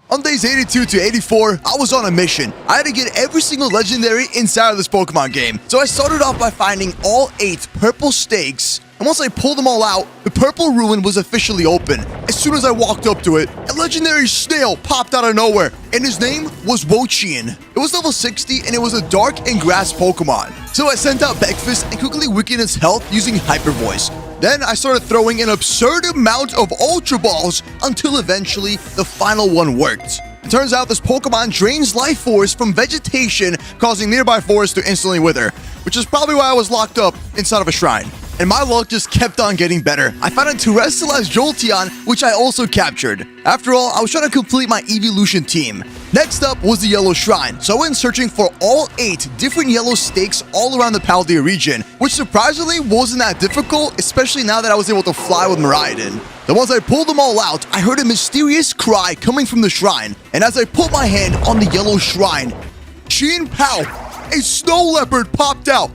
On days 82 to 84, I was on a mission. I had to get every single legendary inside of this Pokemon game. So I started off by finding all 8 purple stakes. And once I pulled them all out, the purple ruin was officially open. As soon as I walked up to it, a legendary snail popped out of nowhere, and his name was Wochian. It was level 60, and it was a dark and grass Pokemon. So I sent out Breakfast and quickly weakened its health using Hyper Voice. Then I started throwing an absurd amount of Ultra Balls until eventually the final one worked. It turns out this Pokemon drains life force from vegetation, causing nearby forests to instantly wither, which is probably why I was locked up inside of a shrine. And my luck just kept on getting better. I found a terrestrialized Jolteon, which I also captured. After all, I was trying to complete my evolution team. Next up was the Yellow Shrine, so I went searching for all 8 different yellow stakes all around the Paldea region, which surprisingly wasn't that difficult, especially now that I was able to fly with Miraidon. Then once I pulled them all out, I heard a mysterious cry coming from the shrine, and as I put my hand on the Yellow Shrine, Chien Pao, a snow leopard popped out.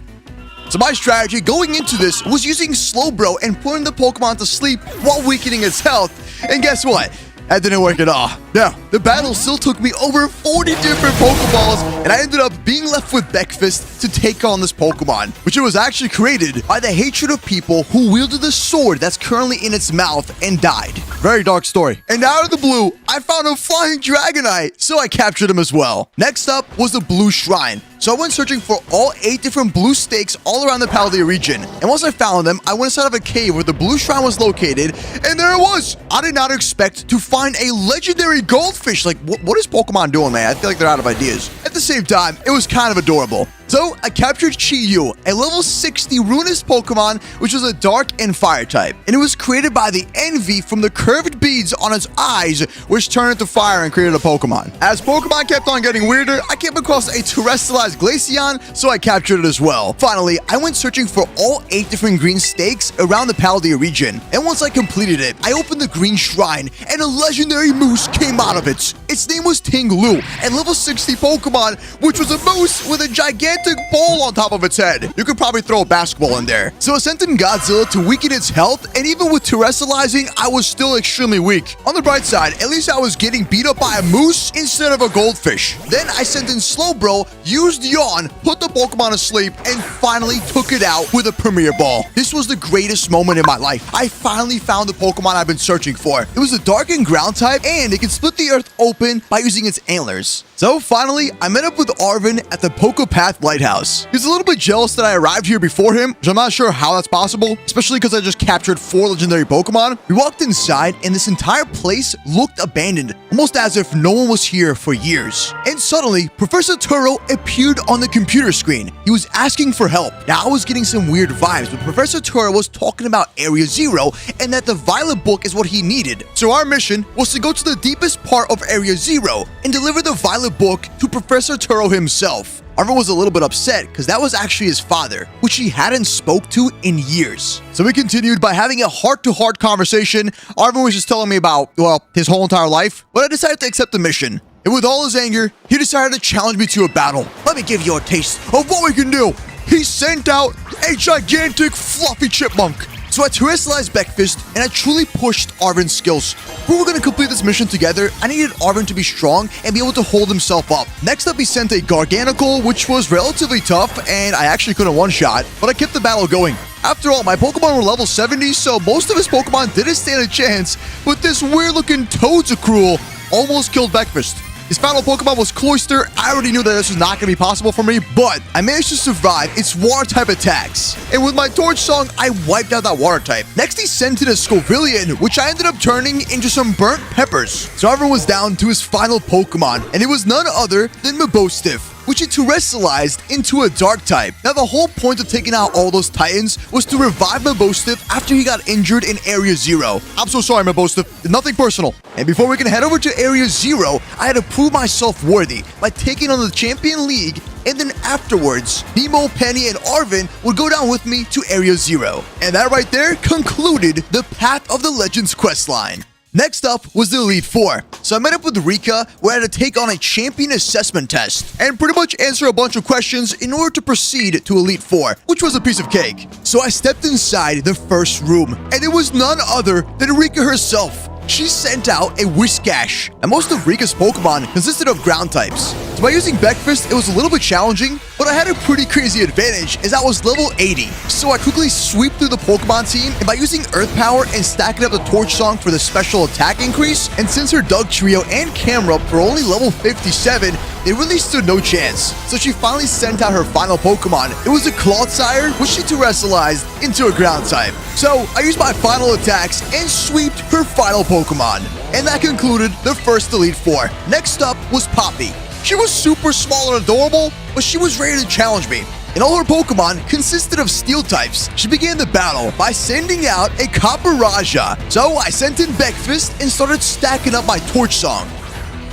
So my strategy going into this was using Slowbro and putting the Pokemon to sleep while weakening its health. And guess what? That didn't work at all. Now, the battle still took me over 40 different Pokeballs, and I ended up being left with Breakfast to take on this Pokemon, which it was actually created by the hatred of people who wielded the sword that's currently in its mouth and died. Very dark story. And out of the blue, I found a flying Dragonite, so I captured him as well. Next up was the Blue Shrine. So I went searching for all 8 different blue stakes all around the Paldea region. And once I found them, I went inside of a cave where the Blue Shrine was located, and there it was! I did not expect to find a legendary goldfish. Like, what is Pokemon doing, man? I feel like they're out of ideas. At the same time, it was kind of adorable. So I captured Chi-Yu, a level 60 Ruinous Pokemon, which was a dark and fire type. And it was created by the envy from the curved beads on its eyes, which turned into fire and created a Pokemon. As Pokemon kept on getting weirder, I came across a terrestrialized Glaceon, so I captured it as well. Finally, I went searching for all 8 different green stakes around the Paldea region. And once I completed it, I opened the green shrine, and a legendary moose came out of it. Its name was Ting-Lu, a level 60 Pokemon, which was a moose with a gigantic ball on top of its head. You could probably throw a basketball in there. So I sent in Godzilla to weaken its health, and even with terrestrializing, I was still extremely weak. On the bright side, at least I was getting beat up by a moose instead of a goldfish. Then I sent in Slowbro, used Yawn, put the Pokemon to sleep, and finally took it out with a Premier Ball. This was the greatest moment in my life. I finally found the Pokemon I've been searching for. It was a dark and ground type, and it can split the earth open by using its antlers. So finally, I met up with Arvin at the Pokepath Lighthouse. He's a little bit jealous that I arrived here before him, which I'm not sure how that's possible, especially because I just captured 4 legendary Pokemon. We walked inside, and this entire place looked abandoned, almost as if no one was here for years. And suddenly, Professor Turo appeared on the computer screen. He was asking for help. Now, I was getting some weird vibes, but Professor Turo was talking about Area 0 and that the Violet Book is what he needed. So our mission was to go to the deepest part of Area 0 and deliver the Violet Book to Professor Turo himself. Arvin was a little bit upset because that was actually his father, which he hadn't spoke to in years. So we continued by having a heart-to-heart conversation. Arvin was just telling me about, well, his whole entire life, but I decided to accept the mission. And with all his anger, he decided to challenge me to a battle. Let me give you a taste of what we can do. He sent out a gigantic fluffy chipmunk. So I terrestrialized Breakfast, and I truly pushed Arvin's skills. If we were going to complete this mission together, I needed Arvin to be strong and be able to hold himself up. Next up, he sent a Garganical, which was relatively tough, and I actually couldn't one-shot, but I kept the battle going. After all, my Pokemon were level 70, so most of his Pokemon didn't stand a chance, but this weird-looking Toadzacruel almost killed Breakfast. His final Pokemon was Cloyster. I already knew that this was not going to be possible for me, but I managed to survive its water-type attacks. And with my Torch Song, I wiped out that water type. Next, he sent in a Scovillion, which I ended up turning into some burnt peppers. So everyone was down to his final Pokemon, and it was none other than Mabosstiff, which he terrestrialized into a dark type. Now, the whole point of taking out all those Titans was to revive Mabosstiff after he got injured in Area 0. I'm so sorry, Mabosstiff. Nothing personal. And before we can head over to Area 0, I had to prove myself worthy by taking on the Champion League, and then afterwards, Nemo, Penny, and Arvin would go down with me to Area 0. And that right there concluded the Path of the Legends questline. Next up was the Elite Four. So I met up with Rika, where I had to take on a champion assessment test and pretty much answer a bunch of questions in order to proceed to Elite Four, which was a piece of cake. So I stepped inside the first room, and it was none other than Rika herself. She sent out a Whiscash, and most of Rika's Pokemon consisted of ground types. So by using Breakfast, it was a little bit challenging, but I had a pretty crazy advantage as I was level 80. So I quickly sweep through the Pokemon team, and by using Earth Power and stacking up the Torch Song for the special attack increase, and since her Doug Trio and Camera were only level 57, they really stood no chance. So she finally sent out her final Pokemon. It was a Clodsire, which she terrestrialized into a ground type. So I used my final attacks and sweeped her final Pokemon. And that concluded the first Elite Four. Next up was Poppy. She was super small and adorable, but she was ready to challenge me. And all her Pokemon consisted of Steel types. She began the battle by sending out a Copperajah. So I sent in Breakfast and started stacking up my Torch Song.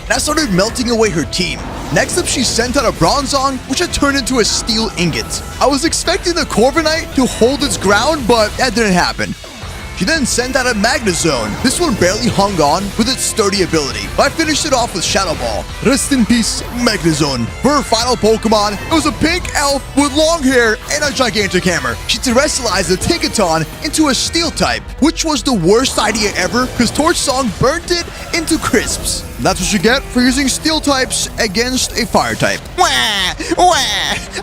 And I started melting away her team. Next up, she sent out a Bronzong, which had turned into a Steel Ingot. I was expecting the Corviknight to hold its ground, but that didn't happen. She then sent out a Magnezone. This one barely hung on with its sturdy ability, but I finished it off with Shadow Ball. Rest in peace, Magnezone. For her final Pokemon, it was a pink elf with long hair and a gigantic hammer. She terrestrialized the Tinkaton into a Steel type, which was the worst idea ever because Torch Song burnt it into crisps. That's what you get for using Steel types against a Fire type. Wah! Wah!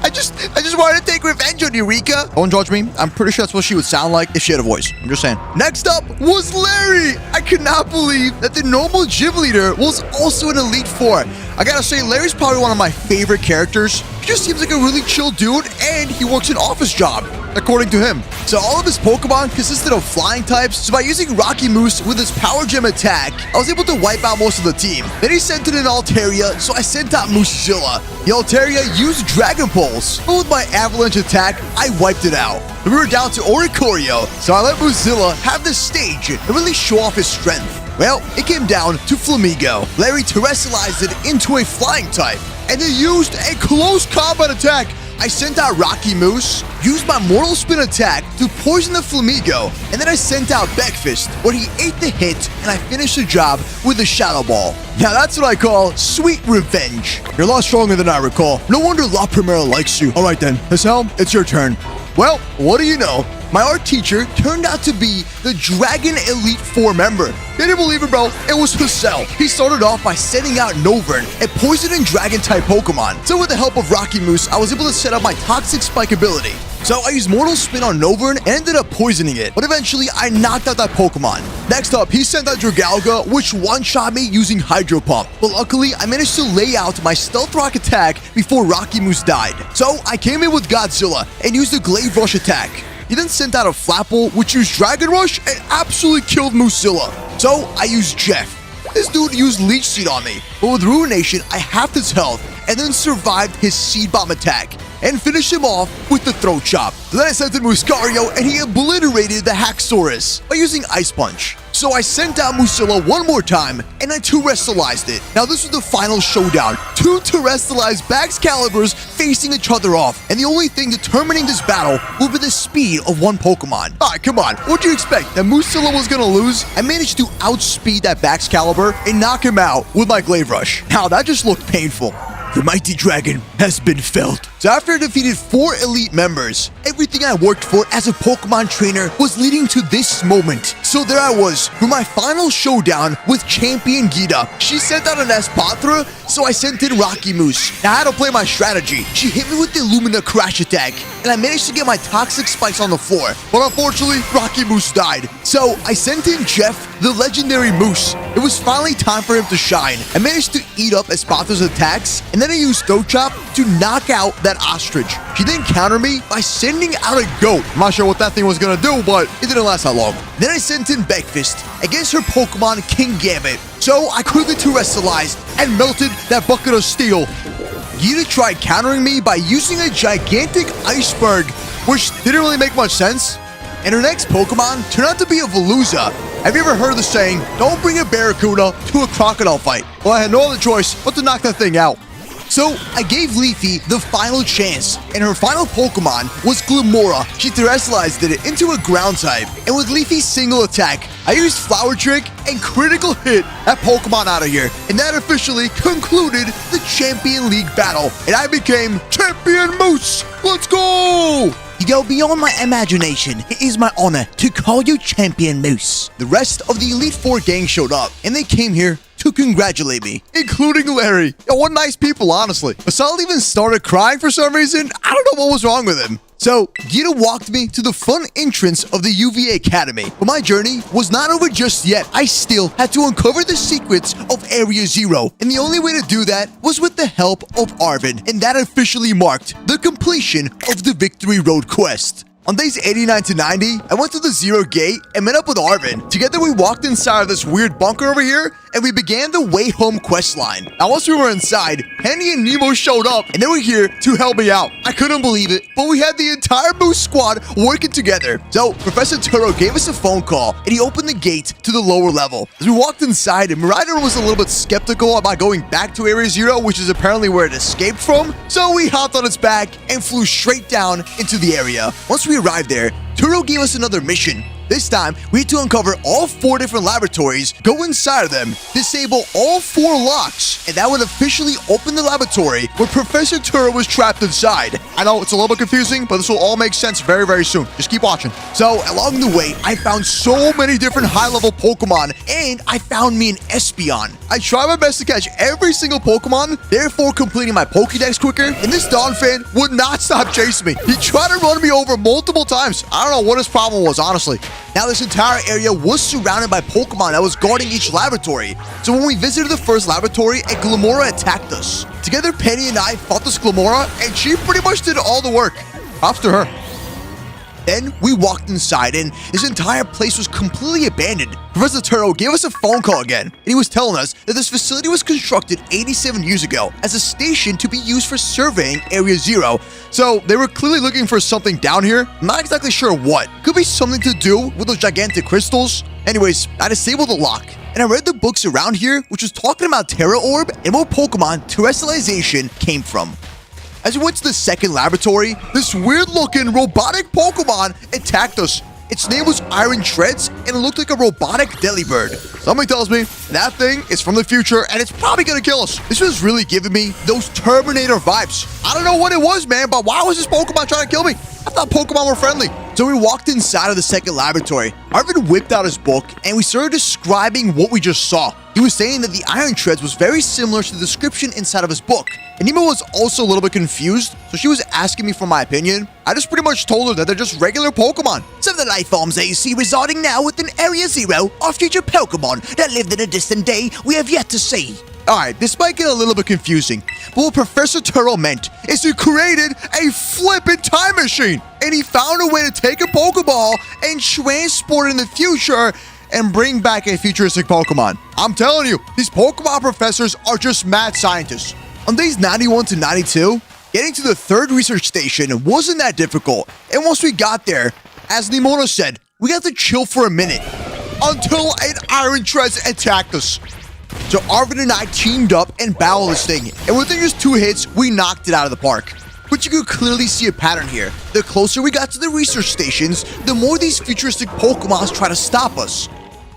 I just wanted to take revenge on you, Rika. Don't judge me. I'm pretty sure that's what she would sound like if she had a voice. I'm just saying. Next up was Larry. I could not believe that the normal gym leader was also an Elite Four. I gotta say, Larry's probably one of my favorite characters. He just seems like a really chill dude, and he works an office job, according to him. So all of his Pokemon consisted of flying types, so by using Rocky Moose with his Power Gem attack, I was able to wipe out most of the team. Then he sent in an Altaria, so I sent out Moosezilla. The Altaria used Dragon Pulse, but with my Avalanche attack, I wiped it out. We were down to Oricorio, so I let Moosezilla have the stage and really show off his strength. Well, it came down to Flamigo. Larry terrestrialized it into a flying type, and they used a close combat attack. I sent out Rocky Moose, used my Mortal Spin attack to poison the Flamigo, and then I sent out Breakfast, where he ate the hit, and I finished the job with the Shadow Ball. Now that's what I call sweet revenge. You're a lot stronger than I recall. No wonder La Primera likes you. All right then, Hassel, it's your turn. Well, what do you know? My art teacher turned out to be the Dragon Elite Four member. They didn't believe it, bro. It was Hassel. He started off by sending out Novern, a poison and dragon type Pokemon. So with the help of Rocky Moose, I was able to set up my Toxic Spike ability. So I used Mortal Spin on Novern and ended up poisoning it, but eventually I knocked out that Pokemon. Next up, he sent out Dragalga, which one-shot me using Hydro Pump. But luckily, I managed to lay out my Stealth Rock attack before Rocky Moose died. So I came in with Godzilla and used the Glaive Rush attack. He then sent out a Flapple, which used Dragon Rush and absolutely killed Moosezilla. So I used Jeff. This dude used Leech Seed on me, but with Ruination, I halved his health and then survived his Seed Bomb attack and finished him off with the Throat Chop. Then I sent in Muscario and he obliterated the Haxorus by using Ice Punch. So I sent out Moosezilla one more time and I terrestrialized it. Now this was the final showdown. Two terrestrialized Baxcaliburs facing each other off. And the only thing determining this battle will be the speed of one Pokemon. Alright, come on. What'd you expect? That Moosezilla was gonna lose? I managed to outspeed that Baxcalibur and knock him out with my Glaive Rush. Now that just looked painful. The mighty dragon has been felt. So after I defeated 4 elite members, everything I worked for as a Pokemon trainer was leading to this moment. So there I was for my final showdown with Champion Gita. She sent out an Espathra, so I sent in Rocky Moose. Now I had to play my strategy. She hit me with the Lumina Crash Attack, and I managed to get my Toxic Spikes on the floor. But unfortunately, Rocky Moose died. So I sent in Jeff, the legendary Moose. It was finally time for him to shine. I managed to eat up Espathra's attacks, and then I used Throat Chop to knock out that Ostrich. She then countered me by sending out a goat. I'm not sure what that thing was gonna do, but it didn't last that long. Then I sent in Beckfist against her Pokemon King Gambit. So I quickly terrestrialized and melted that bucket of steel. Gita tried countering me by using a gigantic iceberg, which didn't really make much sense. And her next Pokemon turned out to be a Veluza. Have you ever heard of the saying, don't bring a Barracuda to a crocodile fight? Well, I had no other choice but to knock that thing out. So I gave Leafy the final chance, and her final Pokemon was Glamora. She terrestrialized it into a ground type, and with Leafy's single attack, I used Flower Trick and critical hit that Pokemon out of here. And that officially concluded the Champion League battle, and I became Champion Moose. Let's go! You go beyond my imagination. It is my honor to call you Champion Moose. The rest of the Elite Four gang showed up, and they came here to congratulate me, including Larry. Yo, what nice people, honestly. Asal even started crying for some reason. I don't know what was wrong with him. So, Gita walked me to the front entrance of the UVA Academy. But my journey was not over just yet. I still had to uncover the secrets of Area Zero. And the only way to do that was with the help of Arvin. And that officially marked the completion of the Victory Road quest. On days 89 to 90, I went to the Zero Gate and met up with Arvin. Together, we walked inside of this weird bunker over here, and we began the Way Home quest line. Now, once we were inside, Penny and Nemo showed up, and they were here to help me out. I couldn't believe it, but we had the entire Moose squad working together. So, Professor Turo gave us a phone call, and he opened the gate to the lower level. As we walked inside, Miraidon was a little bit skeptical about going back to Area Zero, which is apparently where it escaped from. So, we hopped on its back and flew straight down into the area. Once we arrived there, Turo gave us another mission. This time, we had to uncover all 4 different laboratories, go inside of them, disable all 4 locks, and that would officially open the laboratory where Professor Turo was trapped inside. I know it's a little bit confusing, but this will all make sense very, very soon. Just keep watching. So, along the way, I found so many different high-level Pokemon, and I found me an Espeon. I tried my best to catch every single Pokemon, therefore completing my Pokédex quicker, and this Donphan would not stop chasing me. He tried to run me over multiple times. I don't know what his problem was, honestly. Now, this entire area was surrounded by Pokemon that was guarding each laboratory. So when we visited the first laboratory, a Glamora attacked us. Together, Penny and I fought this Glamora, and she pretty much did all the work. Props to her. Then we walked inside, and this entire place was completely abandoned. Professor Turo gave us a phone call again, and he was telling us that this facility was constructed 87 years ago as a station to be used for surveying Area Zero. So they were clearly looking for something down here. I'm not exactly sure what. Could be something to do with those gigantic crystals. Anyways, I disabled the lock, and I read the books around here, which was talking about Terra Orb and where Pokemon terrestrialization came from. As we went to the second laboratory, this weird-looking robotic Pokemon attacked us. Its name was Iron Treads, and it looked like a robotic Delibird. Something tells me that thing is from the future, and it's probably gonna kill us. This was really giving me those Terminator vibes. I don't know what it was, man, but why was this Pokemon trying to kill me? I thought Pokemon were friendly. So we walked inside of the second laboratory. Arvin whipped out his book, and we started describing what we just saw. He was saying that the Iron Treads was very similar to the description inside of his book. And Nemo was also a little bit confused, so she was asking me for my opinion. I just pretty much told her that they're just regular Pokemon. Some of the life forms that you see residing now within Area Zero are future Pokemon that lived in a distant day we have yet to see. Alright, this might get a little bit confusing, but what Professor Turo meant is he created a flippin' time machine, and he found a way to take a Pokeball and transport it in the future and bring back a futuristic Pokemon. I'm telling you, these Pokemon professors are just mad scientists. On days 91 to 92, getting to the third research station wasn't that difficult, and once we got there, as Nimona said, we got to chill for a minute until an Iron Treads attacked us. So Arvin and I teamed up and battled this thing, and within just 2 hits, we knocked it out of the park. But you could clearly see a pattern here. The closer we got to the research stations, the more these futuristic Pokemons try to stop us.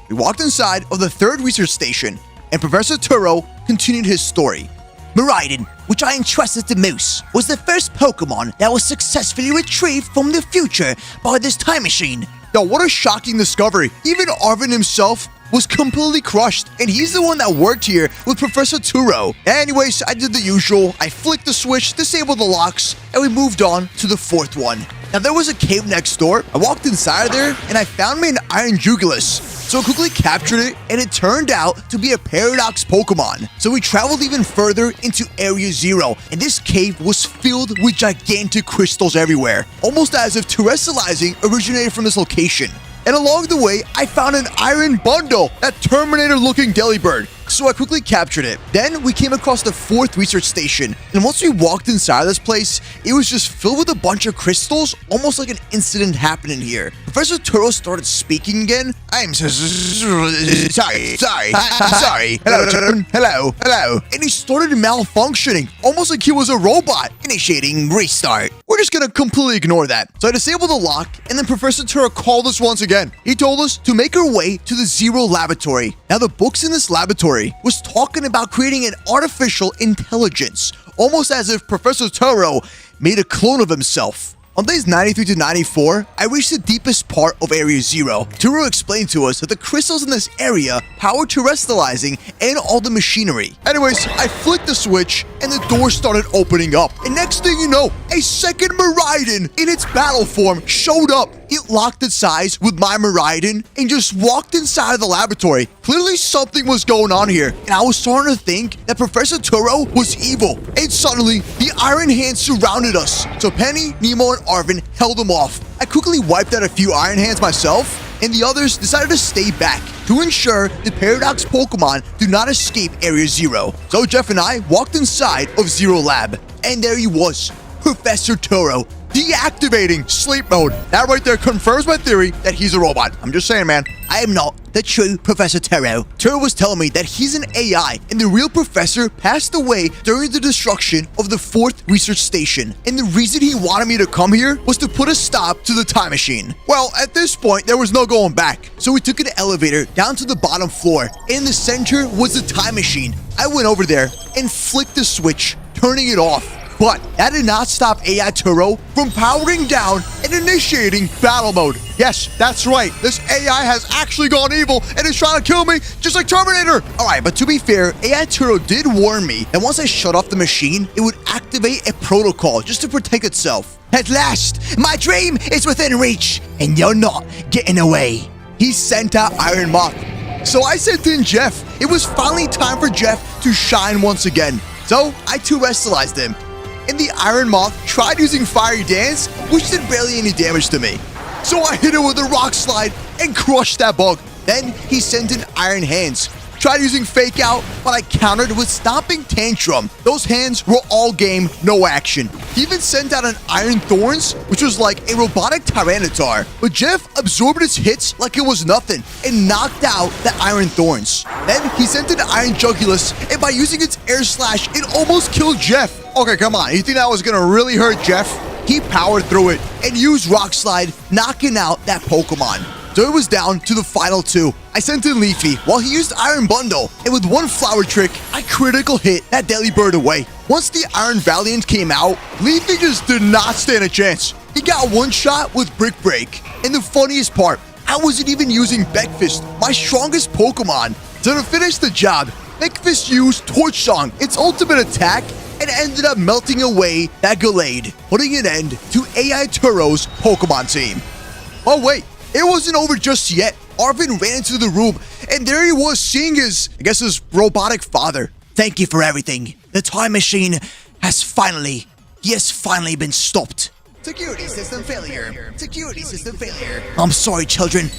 We walked inside of the third research station, and Professor Turo continued his story. Miraidon, which I entrusted to Moose, was the first Pokemon that was successfully retrieved from the future by this time machine. Yo, what a shocking discovery. Even Arvin himself was completely crushed, and he's the one that worked here with Professor Turo. Anyways, I did the usual. I flicked the switch, disabled the locks, and we moved on to the fourth one. Now, there was a cave next door. I walked inside there, and I found me an Iron Jugulus. So I quickly captured it, and it turned out to be a Paradox Pokemon. So we traveled even further into Area 0, and this cave was filled with gigantic crystals everywhere, almost as if terrestrializing originated from this location. And along the way, I found an iron bundle, that Terminator-looking Delibird. So I quickly captured it. Then we came across the fourth research station. And once we walked inside this place, it was just filled with a bunch of crystals, almost like an incident happened in here. Professor Turo started speaking again. I'm so sorry. Hello. And he started malfunctioning, almost like he was a robot. Initiating restart. We're just gonna completely ignore that. So I disabled the lock, and then Professor Turo called us once again. He told us to make our way to the Zero Laboratory. Now, the books in this laboratory was talking about creating an artificial intelligence, almost as if Professor Turo made a clone of himself. On days 93 to 94, I reached the deepest part of Area 0. Turo explained to us that the crystals in this area power terrestrializing and all the machinery. Anyways, I flicked the switch and the door started opening up. And next thing you know, a second Miraidon in its battle form showed up. It locked its eyes with my Miraidon and just walked inside of the laboratory. Clearly something was going on here, and I was starting to think that Professor Turo was evil. And suddenly, the Iron Hands surrounded us. So Penny, Nemo, and Arvin held them off. I quickly wiped out a few Iron Hands myself, and the others decided to stay back to ensure the Paradox Pokemon do not escape Area 0. So Jeff and I walked inside of Zero Lab, and there he was, Professor Turo, deactivating sleep mode. That right there confirms my theory that he's a robot. I'm just saying, man. I am not the true Professor Turo. Turo was telling me that he's an AI, and the real professor passed away during the destruction of the fourth research station. And the reason he wanted me to come here was to put a stop to the time machine. Well, at this point, there was no going back. So we took an elevator down to the bottom floor. In the center was the time machine. I went over there and flicked the switch, turning it off. But that did not stop AI Turo from powering down and initiating battle mode. Yes, that's right. This AI has actually gone evil and is trying to kill me just like Terminator. All right, but to be fair, AI Turo did warn me that once I shut off the machine, it would activate a protocol just to protect itself. At last, my dream is within reach, and you're not getting away. He sent out Iron Moth. So I sent in Jeff. It was finally time for Jeff to shine once again. So I terrestrialized him. And the Iron Moth tried using Fiery Dance, which did barely any damage to me. So I hit it with a Rock Slide and crushed that bug. Then he sent in Iron Hands. Tried using Fake Out, but I countered with Stomping Tantrum. Those hands were all game, no action. He even sent out an Iron Thorns, which was like a robotic Tyranitar. But Jeff absorbed its hits like it was nothing and knocked out the Iron Thorns. Then he sent in Iron Jugulus, and by using its Air Slash, it almost killed Jeff. Okay, come on. You think that was gonna really hurt Jeff? He powered through it and used Rock Slide, knocking out that Pokemon. So it was down to the final two. I sent in Leafy while he used Iron Bundle, and with one Flower Trick, I critical hit that Delibird away. Once the Iron Valiant came out, Leafy just did not stand a chance. He got one shot with Brick Break. And the funniest part, I wasn't even using Beckfist, my strongest Pokemon. So to finish the job, Beckfist used Torch Song, its ultimate attack, and ended up melting away that Gallade, putting an end to AI Turo's Pokemon team. Oh wait, it wasn't over just yet. Arvin ran into the room, and there he was seeing his robotic father. Thank you for everything. The time machine has finally been stopped. Security system failure. Security system failure. I'm sorry, children.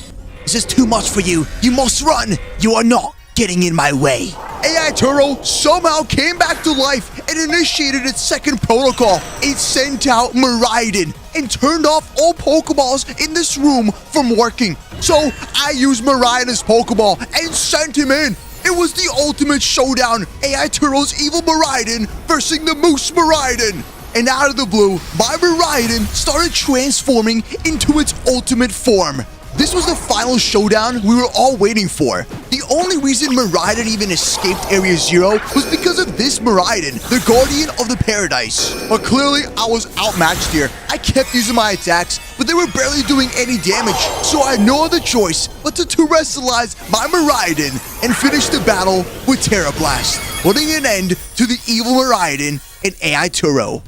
This is too much for you. You must run. You are not getting in my way. AI Turo somehow came back to life and initiated its second protocol. It sent out Miraidon and turned off all Pokeballs in this room from working. So I used Miraidon's Pokeball and sent him in. It was the ultimate showdown. AI Turo's evil Miraidon versus the Moose Miraidon. And out of the blue, my Miraidon started transforming into its ultimate form. this was the final showdown we were all waiting for. The only reason Miraidon even escaped Area Zero was because of this Miraidon, the Guardian of the Paradise. But clearly, I was outmatched here. I kept using my attacks, but they were barely doing any damage, so I had no other choice but to terrestrialize my Miraidon and finish the battle with Terra Blast, putting an end to the evil Miraidon and AI Turo.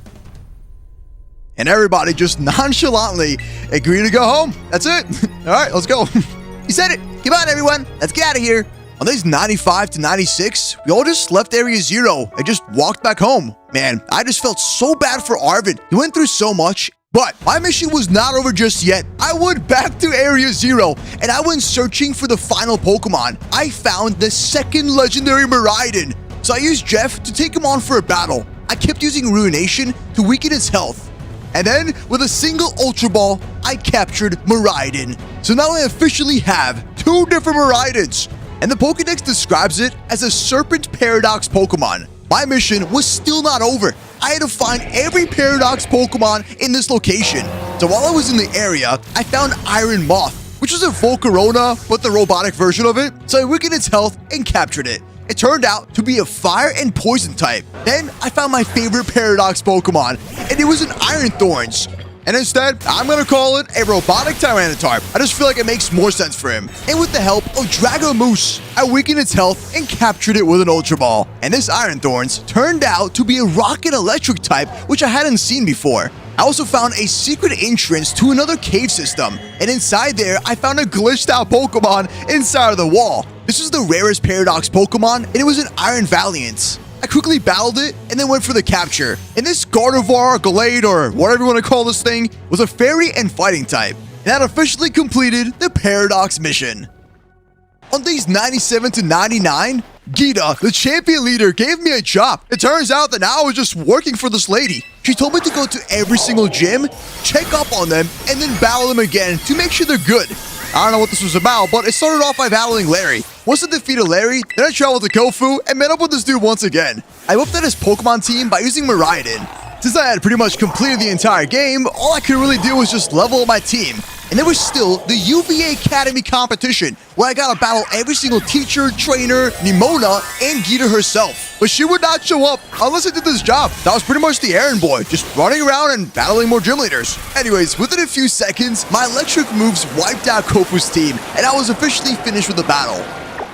And everybody just nonchalantly agreed to go home. That's it. All right, let's go. You said it. Come on, everyone. Let's get out of here. On days 95 to 96, we all just left Area Zero and just walked back home. Man, I just felt so bad for Arvin. He went through so much. But my mission was not over just yet. I went back to Area Zero, and I went searching for the final Pokemon. I found the second legendary Miraidon. So I used Jeff to take him on for a battle. I kept using Ruination to weaken his health. And then, with a single Ultra Ball, I captured Miraidon. So now I officially have 2 different Miraidons. And the Pokédex describes it as a Serpent Paradox Pokemon. My mission was still not over. I had to find every Paradox Pokemon in this location. So while I was in the area, I found Iron Moth, which was a Volcarona, but the robotic version of it. So I weakened its health and captured it. It turned out to be a fire and poison type. Then I found my favorite Paradox Pokemon, and it was an Iron Thorns. And instead, I'm gonna call it a robotic Tyranitar. I just feel like it makes more sense for him. And with the help of Dragomoose, I weakened its health and captured it with an Ultra Ball. And this Iron Thorns turned out to be a Rock and Electric type, which I hadn't seen before. I also found a secret entrance to another cave system, and inside there, I found a glitched out Pokemon inside of the wall. This is the rarest Paradox Pokemon, and it was an Iron Valiant. I quickly battled it, and then went for the capture. And this Gardevoir, Gallade, or whatever you want to call this thing, was a Fairy and Fighting type, and that officially completed the Paradox mission. On days 97 to 99, Gita, the champion leader, gave me a job. It turns out that now I was just working for this lady. She told me to go to every single gym, check up on them, and then battle them again to make sure they're good. I don't know what this was about, but it started off by battling Larry. Once I defeated Larry, then I traveled to Kofu and met up with this dude once again. I whipped at his Pokemon team by using Miraidon. Since I had pretty much completed the entire game, all I could really do was just level up my team. And there was still the UVA Academy competition, where I got to battle every single teacher, trainer, Nimona, and Gita herself. But she would not show up unless I did this job. That was pretty much the errand boy, just running around and battling more gym leaders. Anyways, within a few seconds, my electric moves wiped out Kofu's team, and I was officially finished with the battle.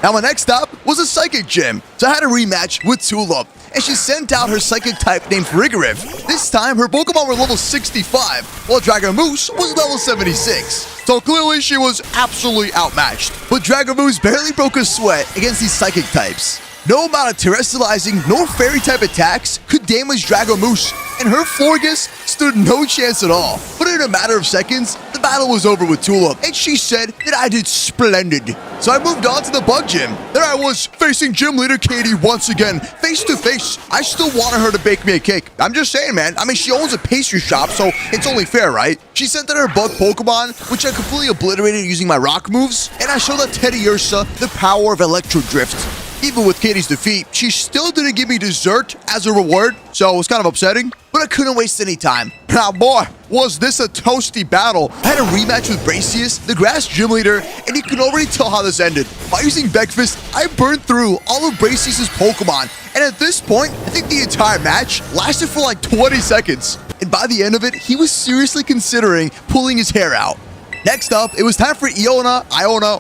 Now my next stop was a Psychic Gym, so I had a rematch with Tulip, and she sent out her Psychic type named Rigoriv. This time, her Pokemon were level 65, while Dragomoose was level 76. So clearly, she was absolutely outmatched. But Dragomoose barely broke a sweat against these Psychic types. No amount of terrestrializing nor fairy type attacks could damage Dragomoose, and her Florges stood no chance at all. But in a matter of seconds, the battle was over with Tulip, and she said that I did splendid. So I moved on to the Bug Gym. There I was, facing Gym Leader Katie once again, face to face. I still wanted her to bake me a cake. I'm just saying, man. I mean, she owns a pastry shop, so it's only fair, right? She sent out her Bug Pokemon, which I completely obliterated using my rock moves, and I showed that Teddy Ursa the power of Electro Drift. Even with Katie's defeat, she still didn't give me dessert as a reward, so it was kind of upsetting, but I couldn't waste any time. Now boy, was this a toasty battle. I had a rematch with Bracius, the grass gym leader, and you can already tell how this ended. By using Beckfist, I burned through all of Bracius' Pokemon, and at this point, I think the entire match lasted for like 20 seconds. And by the end of it, he was seriously considering pulling his hair out. Next up, it was time for Iona,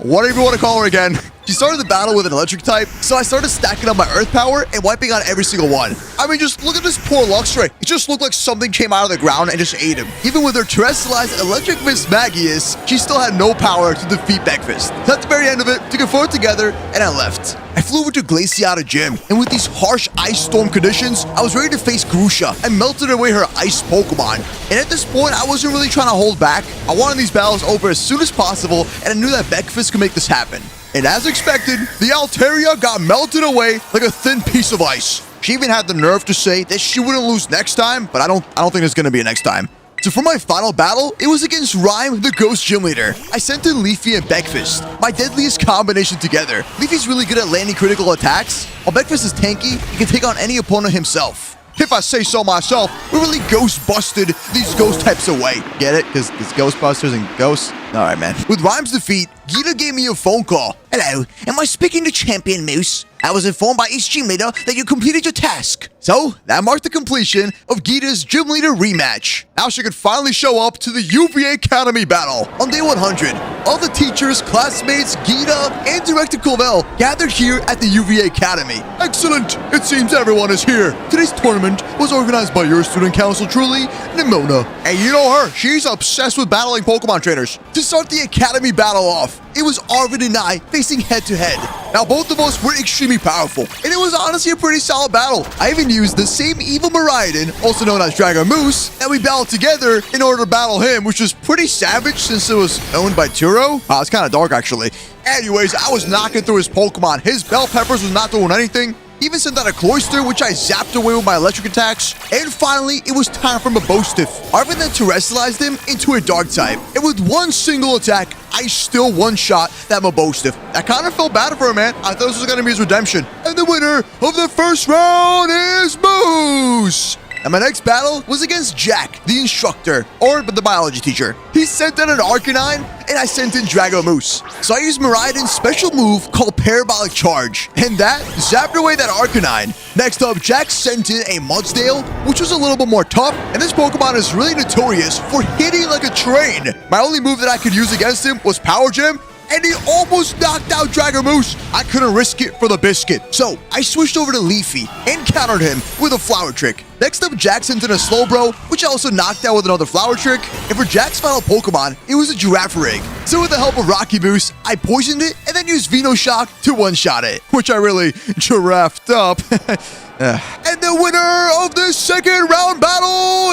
whatever you want to call her again. She started the battle with an electric type, so I started stacking up my earth power and wiping out every single one. I mean, just look at this poor Luxray. It just looked like something came out of the ground and just ate him. Even with her terrestrialized electric Miss Magius, she still had no power to defeat Beckfist. So at the very end of it, took a photo together, and I left. I flew over to Glaciata Gym, and with these harsh ice storm conditions, I was ready to face Grusha. I melted away her ice Pokemon, and at this point, I wasn't really trying to hold back. I wanted these battles over as soon as possible, and I knew that Beckfist could make this happen. And as expected, the Altaria got melted away like a thin piece of ice. She even had the nerve to say that she wouldn't lose next time, but I don't think there's gonna be a next time. So for my final battle, it was against Rhyme, the Ghost Gym Leader. I sent in Leafy and Beckfist, my deadliest combination together. Leafy's really good at landing critical attacks, while Beckfist is tanky and can take on any opponent himself. if I say so myself. We really ghost busted these ghost types away. Get it? Because it's Ghostbusters and ghosts? All right, man. With Rhyme's defeat, Gita gave me a phone call. Hello, am I speaking to Champion Moose? I was informed by each gym leader that you completed your task. So, that marked the completion of Gita's gym leader rematch. Now she could finally show up to the UVA Academy battle. On day 100, all the teachers, classmates, Gita, and Director Clavell gathered here at the UVA Academy. Excellent! It seems everyone is here. Today's tournament was organized by your student council, truly, Nimona. And you know her, she's obsessed with battling Pokemon trainers. To start the Academy battle off, it was Arvin and I facing head-to-head. Now, both of us were extremely powerful, and it was honestly a pretty solid battle. I even used the same evil Miraidon, also known as Dragon Moose, that we battled together in order to battle him, which was pretty savage since it was owned by Turo. It's kind of dark, actually. Anyways, I was knocking through his Pokemon. His Bell Peppers was not doing anything. Even sent out a Cloyster, which I zapped away with my electric attacks. And finally, it was time for Mabostiff. Arvin then terrestrialized him into a dark type. And with one single attack, I still one-shot that Mabostiff. I kind of felt bad for him, man. I thought this was going to be his redemption. And the winner of the first round is Moose. And my next battle was against Jack, the instructor, or the biology teacher. He sent in an Arcanine, and I sent in Drago Moose. So I used Miraidon's special move called Parabolic Charge, and that zapped away that Arcanine. Next up, Jack sent in a Mudsdale, which was a little bit more tough, and this Pokemon is really notorious for hitting like a train. My only move that I could use against him was Power Gem, and he almost knocked out Dragon Moose. I couldn't risk it for the biscuit. So I switched over to Leafy and countered him with a Flower Trick. Next up, Jack sent in a Slowbro, which I also knocked out with another Flower Trick. And for Jack's final Pokemon, it was a Girafarig. So with the help of Rocky Moose, I poisoned it and then used Venoshock to one-shot it, which I really giraffed up. And the winner of this second round battle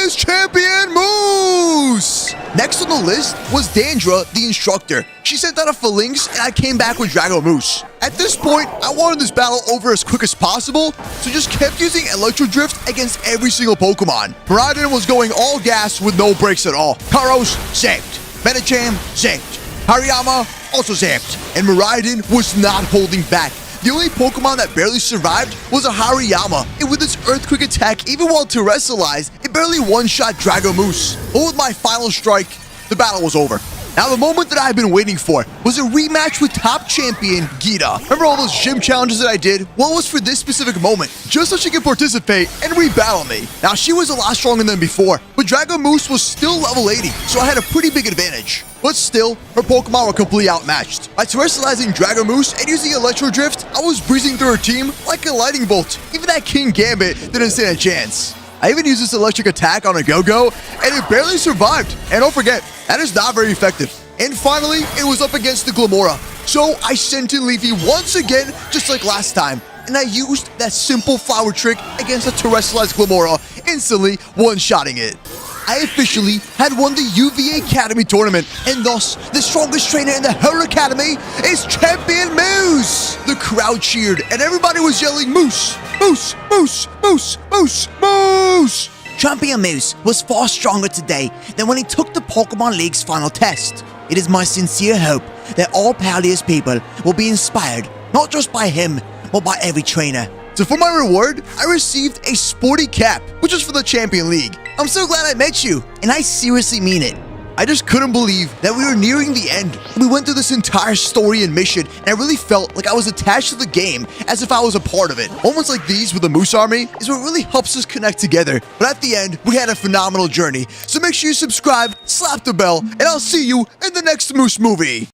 is Champion Moose! Next on the list was Dandra, the instructor. She sent out a Phalanx, and I came back with Drago Moose. At this point, I wanted this battle over as quick as possible, so just kept using Electro Drift against every single Pokemon. Miraidon was going all gas with no brakes at all. Karos, zapped. Medicham, zapped. Hariyama, also zapped. And Miraidon was not holding back. The only Pokemon that barely survived was a Hariyama, and with its Earthquake attack, even while terrestrialized, it barely one-shot Drago Moose. But with my final strike, the battle was over. Now, the moment that I've been waiting for was a rematch with top champion Gita. Remember all those gym challenges that I did? Well, it was for this specific moment, just so she could participate and rebattle me. Now, she was a lot stronger than before, but Drago Moose was still level 80, so I had a pretty big advantage. But still, her Pokemon were completely outmatched. By terrestrializing Drago Moose and using Electro Drift, I was breezing through her team like a lightning bolt. Even that King Gambit didn't stand a chance. I even used this electric attack on a Go-Go, and it barely survived. And don't forget, that is not very effective. And finally, it was up against the Glamora. So I sent in Leafy once again, just like last time. And I used that simple Flower Trick against a terrestrialized Glamora, instantly one-shotting it. I officially had won the UVA Academy tournament, and thus, the strongest trainer in the whole academy is Champion Moose! The crowd cheered, and everybody was yelling, Moose! Moose! Moose! Moose! Moose! Moose! Champion Moose was far stronger today than when he took the Pokemon League's final test. It is my sincere hope that all Paldea people will be inspired, not just by him, but by every trainer. So for my reward, I received a sporty cap, which is for the Champion League. I'm so glad I met you, and I seriously mean it. I just couldn't believe that we were nearing the end. We went through this entire story and mission, and I really felt like I was attached to the game as if I was a part of it. Moments like these with the Moose Army is what really helps us connect together. But at the end, we had a phenomenal journey. So make sure you subscribe, slap the bell, and I'll see you in the next Moose movie.